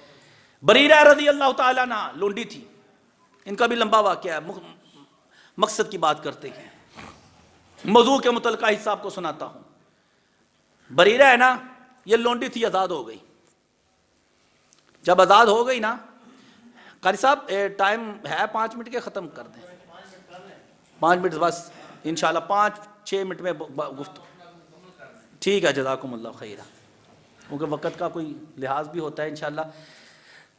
بریرہ رضی اللہ تعالیٰ عنہ لونڈی تھی، ان کا بھی لمبا واقعہ ہے، مقصد کی بات کرتے ہیں، موضوع کے متعلقہ حصہ آپ کو سناتا ہوں۔ بریرہ ہے نا، یہ لونڈی تھی، آزاد ہو گئی۔ جب آزاد ہو گئی نا، قاری صاحب ٹائم ہے 5 منٹ کے، ختم کر دیں 5 منٹ بس انشاءاللہ 5-6 منٹ میں گفتگو ٹھیک ہے. جزاکم اللہ خیرہ. کیونکہ وقت کا کوئی لحاظ بھی ہوتا ہے انشاءاللہ.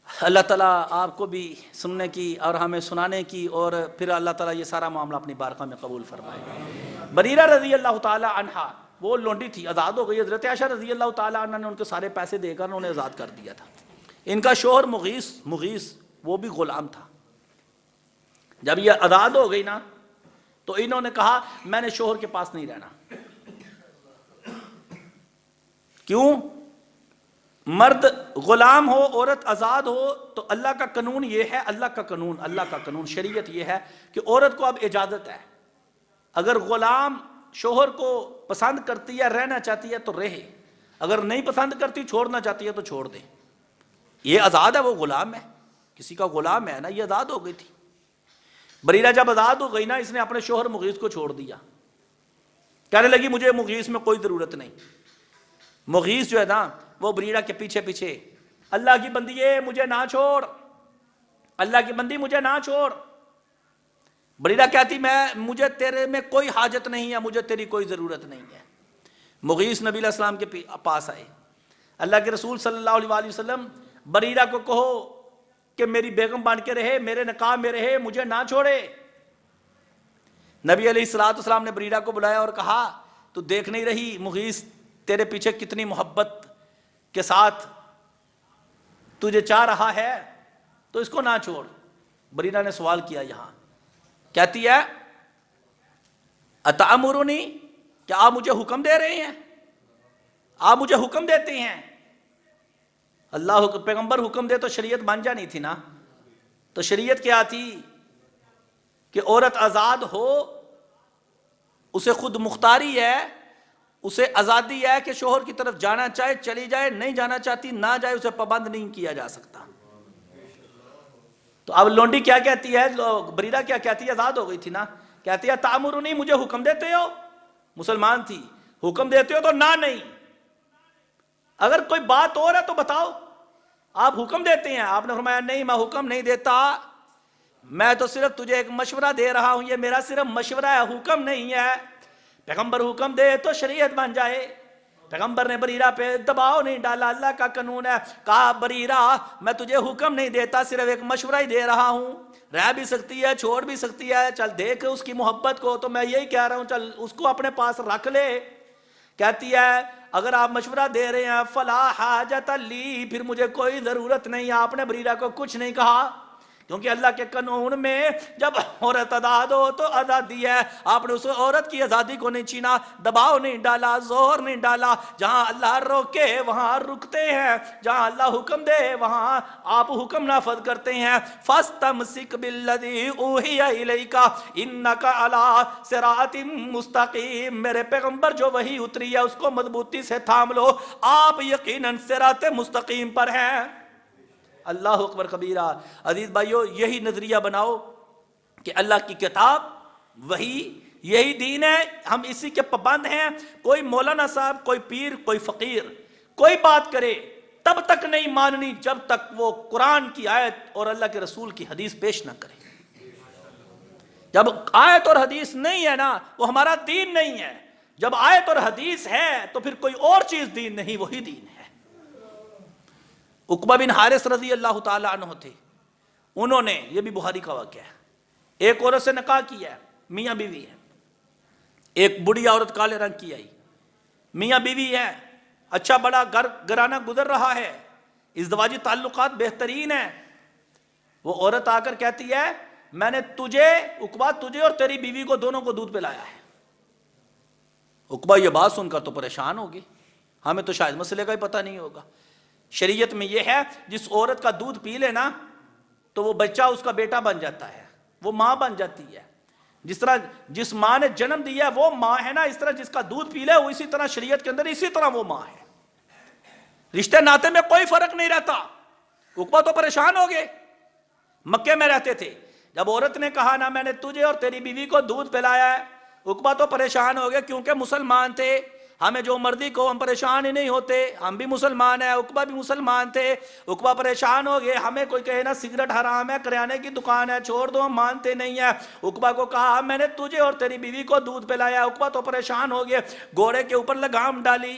اللہ تعالیٰ آپ کو بھی سننے کی اور ہمیں سنانے کی، اور پھر اللہ تعالیٰ یہ سارا معاملہ اپنی بارگاہ میں قبول فرمائے. بریرہ رضی اللہ تعالیٰ عنہ وہ لونڈی تھی، آزاد ہو گئی. حضرت عائشہ رضی اللہ تعالیٰ عنہ نے ان کے سارے پیسے دے کر انہیں آزاد کر دیا تھا. ان کا شوہر مغیث وہ بھی غلام تھا. جب یہ آزاد ہو گئی نا تو انہوں نے کہا میں نے شوہر کے پاس نہیں رہنا. کیوں؟ مرد غلام ہو، عورت آزاد ہو تو اللہ کا قانون یہ ہے، اللہ کا قانون شریعت یہ ہے کہ عورت کو اب اجازت ہے، اگر غلام شوہر کو پسند کرتی ہے، رہنا چاہتی ہے تو رہے، اگر نہیں پسند کرتی، چھوڑنا چاہتی ہے تو چھوڑ دے. یہ آزاد ہے، وہ غلام ہے، کسی کا غلام ہے نا. یہ آزاد ہو گئی تھی. بریرہ جب آزاد ہو گئی نا، اس نے اپنے شوہر مغیث کو چھوڑ دیا. کہنے لگی مجھے مغیث میں کوئی ضرورت نہیں. مغیث جو ہے نا وہ بریرہ کے پیچھے پیچھے، اللہ کی بندیے مجھے نہ چھوڑ، اللہ کی بندی مجھے نہ چھوڑ. بریرہ کہتی مجھے تیرے میں کوئی حاجت نہیں ہے، مجھے تیری کوئی ضرورت نہیں ہے. مغیث نبی علیہ السلام کے پاس آئے. اللہ کے رسول صلی اللہ علیہ وسلم بریرہ کو کہو کہ میری بیگم بن کے رہے، میرے نکاح میں رہے، مجھے نہ چھوڑے. نبی علیہ السلام نے بریرہ کو بلایا اور کہا تو دیکھ نہیں رہی مغیث تیرے پیچھے کتنی محبت کے ساتھ تجھے چاہ رہا ہے، تو اس کو نہ چھوڑ. بریرہ نے سوال کیا. یہاں کہتی ہے اتامرونی، کیا آپ مجھے حکم دے رہے ہیں؟ آپ مجھے حکم دیتے ہیں؟ اللہ پیغمبر حکم دے تو شریعت بن جانی تھی نا. تو شریعت کیا تھی کہ عورت آزاد ہو، اسے خود مختاری ہے، اسے آزادی ہے کہ شوہر کی طرف جانا چاہے چلی جائے، نہیں جانا چاہتی نہ جائے، اسے پابند نہیں کیا جا سکتا. تو اب لونڈی کیا کہتی ہے، بریرہ کیا کہتی ہے، آزاد ہو گئی تھی نا، کہتی ہے تامرونی، مجھے حکم دیتے ہو. مسلمان تھی، حکم دیتے ہو تو نہ نہیں، اگر کوئی بات اور ہے تو بتاؤ. آپ حکم دیتے ہیں. آپ نے فرمایا نہیں میں حکم نہیں دیتا، میں تو صرف تجھے ایک مشورہ دے رہا ہوں، یہ میرا صرف مشورہ ہے، حکم نہیں ہے. پیغمبر حکم دے تو شریعت بن جائے. پیغمبر نے بریرہ پہ دباؤ نہیں ڈالا، اللہ کا قانون ہے. کہا بریرہ میں تجھے حکم نہیں دیتا، صرف ایک مشورہ ہی دے رہا ہوں، رہ بھی سکتی ہے چھوڑ بھی سکتی ہے، چل دیکھ اس کی محبت کو، تو میں یہی کہہ رہا ہوں چل اس کو اپنے پاس رکھ لے. کہتی ہے اگر آپ مشورہ دے رہے ہیں فلا حاجت لی، پھر مجھے کوئی ضرورت نہیں. آپ نے بریرہ کو کچھ نہیں کہا، کیونکہ اللہ کے قانون میں جب عورت آزاد ہو تو آزادی ہے. آپ نے اس عورت کی آزادی کو نہیں چھینا، دباؤ نہیں ڈالا، زور نہیں ڈالا. جہاں اللہ روکے وہاں رکتے ہیں، جہاں اللہ حکم دے وہاں آپ حکم نافذ کرتے ہیں. فَاسْتَمْسِكْ بِالَّذِي أُوحِيَ إِلَيْكَ إِنَّكَ عَلَىٰ صِرَاطٍ مُسْتَقِيمٍ. میرے پیغمبر جو وحی اتری ہے اس کو مضبوطی سے تھام لو، آپ یقیناً صراط مستقیم پر ہیں. اللہ اکبر کبیرہ. عزیز بھائیو یہی نظریہ بناؤ کہ اللہ کی کتاب وحی یہی دین ہے، ہم اسی کے پابند ہیں. کوئی مولانا صاحب، کوئی پیر، کوئی فقیر کوئی بات کرے تب تک نہیں ماننی جب تک وہ قرآن کی آیت اور اللہ کے رسول کی حدیث پیش نہ کرے. جب آیت اور حدیث نہیں ہے نا وہ ہمارا دین نہیں ہے. جب آیت اور حدیث ہے تو پھر کوئی اور چیز دین نہیں، وہی دین ہے. عقبہ بن حارث رضی اللہ تعالیٰ عنہ تھے، انہوں نے، یہ بھی بخاری کا واقعہ ہے، ایک عورت سے نکاح کیا ہے، میاں بیوی ہے. ایک بڑی عورت کالے رنگ کی آئی، میاں بیوی ہے، اچھا بڑا گھرانہ گزر رہا ہے، ازدواجی تعلقات بہترین ہیں. وہ عورت آ کر کہتی ہے میں نے تجھے عقبہ، تجھے اور تیری بیوی کو دونوں کو دودھ پلایا ہے. عقبہ یہ بات سن کر تو پریشان ہوگی، ہمیں تو شاید مسئلے کا ہی پتہ نہیں ہوگا. شریعت میں یہ ہے جس عورت کا دودھ پی لے نا تو وہ بچہ اس کا بیٹا بن جاتا ہے، وہ ماں بن جاتی ہے. جس طرح جس ماں نے جنم دیا ہے وہ ماں ہے نا، اس طرح جس کا دودھ پی لے وہ اسی طرح شریعت کے اندر اسی طرح وہ ماں ہے. رشتے ناتے میں کوئی فرق نہیں رہتا. عقبہ تو پریشان ہو گئے، مکے میں رہتے تھے. جب عورت نے کہا نا میں نے تجھے اور تیری بیوی کو دودھ پلایا ہے، عقبہ تو پریشان ہو گئے کیونکہ مسلمان تھے. ہمیں جو مرضی کو ہم پریشان ہی نہیں ہوتے. ہم بھی مسلمان ہیں, عقبہ بھی مسلمان تھے. عقبہ پریشان ہو گئے, ہمیں کوئی کہے نا سگریٹ حرام ہے, کریانے کی دکان ہے, چھوڑ دو, ہم مانتے نہیں ہیں. عقبہ کو کہا میں نے تجھے اور تیری بیوی کو دودھ پلایا. عقبہ تو پریشان ہو گئے, گھوڑے کے اوپر لگام ڈالی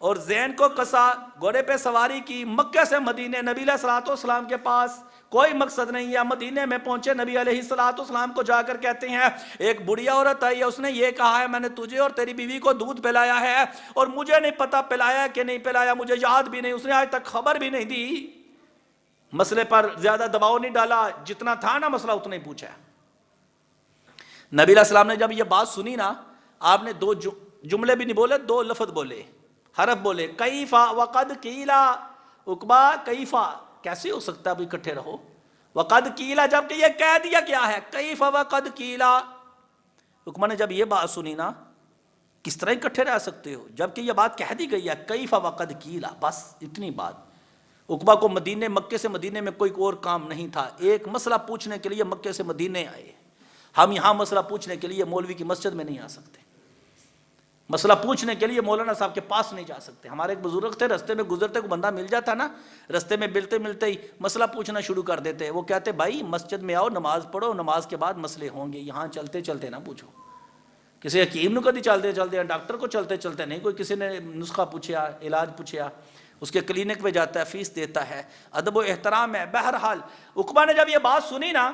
اور زین کو کسا, گھوڑے پہ سواری کی, مکہ سے مدینے نبی علیہ الصلوۃ والسلام کے پاس. کوئی مقصد نہیں ہے, مدینے میں پہنچے, نبی علیہ الصلوۃ والسلام کو جا کر کہتے ہیں ایک بڑھیا عورت آئی ہے, اس نے یہ کہا ہے میں نے تجھے اور تیری بیوی کو دودھ پلایا ہے اور مجھے نہیں پتا پلایا کہ نہیں پلایا, مجھے یاد بھی نہیں, اس نے آج تک خبر بھی نہیں دی. مسئلے پر زیادہ دباؤ نہیں ڈالا, جتنا تھا نا مسئلہ اتنا ہی پوچھا. نبی علیہ السلام نے جب یہ بات سنی نا, آپ نے دو جملے بھی نہیں بولے, دو لفظ بولے, حرف بولے, کیفا وقد کیلا. عقبہ کیفا کیسے ہو سکتا ہے, اب اکٹھے رہو. وقد کیلا جبکہ یہ کہہ دیا کیا ہے, کیفا وقد کیلا. عقبہ نے جب یہ بات سنی نا, کس طرح اکٹھے رہ سکتے ہو جبکہ یہ بات کہہ دی گئی ہے, کیفا وقد کیلا, بس اتنی بات. عقبہ کو مکے سے مدینے میں کوئی اور کام نہیں تھا, ایک مسئلہ پوچھنے کے لیے مکے سے مدینے آئے. ہم یہاں مسئلہ پوچھنے کے لیے مولوی کی مسجد میں نہیں آ سکتے, مسئلہ پوچھنے کے لیے مولانا صاحب کے پاس نہیں جا سکتے. ہمارے ایک بزرگ تھے, رستے میں گزرتے کو بندہ مل جاتا نا, رستے میں ملتے ہی مسئلہ پوچھنا شروع کر دیتے. وہ کہتے بھائی مسجد میں آؤ, نماز پڑھو, نماز کے بعد مسئلے ہوں گے, یہاں چلتے چلتے نہ پوچھو. کسی حکیم نے کدی چلتے چلتے, ڈاکٹر کو چلتے چلتے نہیں, کوئی کسی نے نسخہ پوچھا, علاج پوچھا, اس کے کلینک پہ جاتا ہے, فیس دیتا ہے, ادب و احترام ہے. بہرحال عقبہ نے جب یہ بات سنی نا,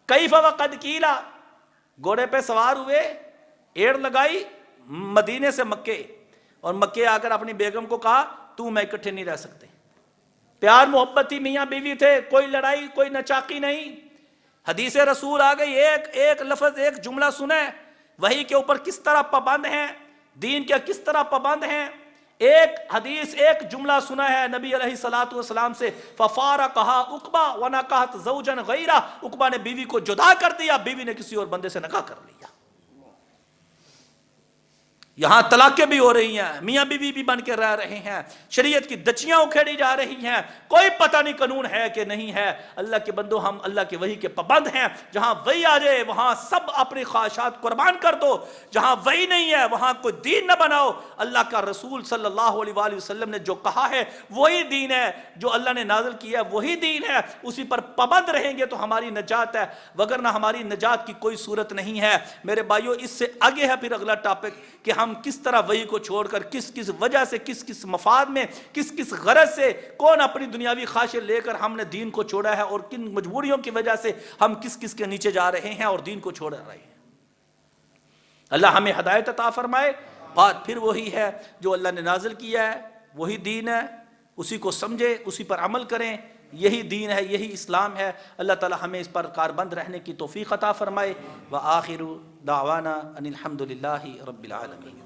کیف وقد کیلا, گھوڑے پہ سوار ہوئے, ایڑ لگائی مدینے سے مکے, اور مکے آ کر اپنی بیگم کو کہا تو میں اکٹھے نہیں رہ سکتے. پیار محبت تھی, میاں بیوی تھے, کوئی لڑائی کوئی نچاکی نہیں. حدیث رسول آ گئی, ایک لفظ ایک جملہ سنیں, وہی کے اوپر کس طرح پابند ہیں, دین کے کس طرح پابند ہیں. ایک حدیث ایک جملہ سنا ہے نبی علیہ الصلوۃ والسلام سے, ففارقھا عقبہ ونکحت زوجا غیرہ. عقبہ نے بیوی کو جدا کر دیا, بیوی نے کسی اور بندے سے نکاح کر لیا. یہاں طلاقیں بھی ہو رہی ہیں, میاں بیوی بھی بن کے رہ رہے ہیں, شریعت کی دچیاں اکھیڑی جا رہی ہیں, کوئی پتہ نہیں قانون ہے کہ نہیں ہے. اللہ کے بندو, ہم اللہ کے وحی کے پابند ہیں. جہاں وحی آ جائے وہاں سب اپنی خواہشات قربان کر دو, جہاں وحی نہیں ہے وہاں کوئی دین نہ بناؤ. اللہ کا رسول صلی اللہ علیہ وآلہ وسلم نے جو کہا ہے وہی دین ہے, جو اللہ نے نازل کیا ہے وہی دین ہے, اسی پر پابند رہیں گے تو ہماری نجات ہے, وگرنہ ہماری نجات کی کوئی صورت نہیں ہے. میرے بھائیو, اس سے آگے ہے پھر اگلا ٹاپک کہ ہم کس طرح وحی کو چھوڑ کر کس وجہ سے, کس مفاد میں, کس غرض سے, کون اپنی دنیاوی خواہشیں لے کر ہم نے دین کو چھوڑا ہے, اور کن مجبوریوں کی وجہ سے ہم کس کے نیچے جا رہے ہیں اور دین کو چھوڑ رہے ہیں. اللہ ہمیں ہدایت عطا فرمائے. بات پھر وہی ہے جو اللہ نے نازل کیا ہے وہی دین ہے, اسی کو سمجھے, اسی پر عمل کریں, یہی دین ہے, یہی اسلام ہے. اللہ تعالی ہمیں اس پر کاربند رہنے کی توفیق عطا فرمائے. وآخر دعوانا ان الحمد للہ رب العالمین.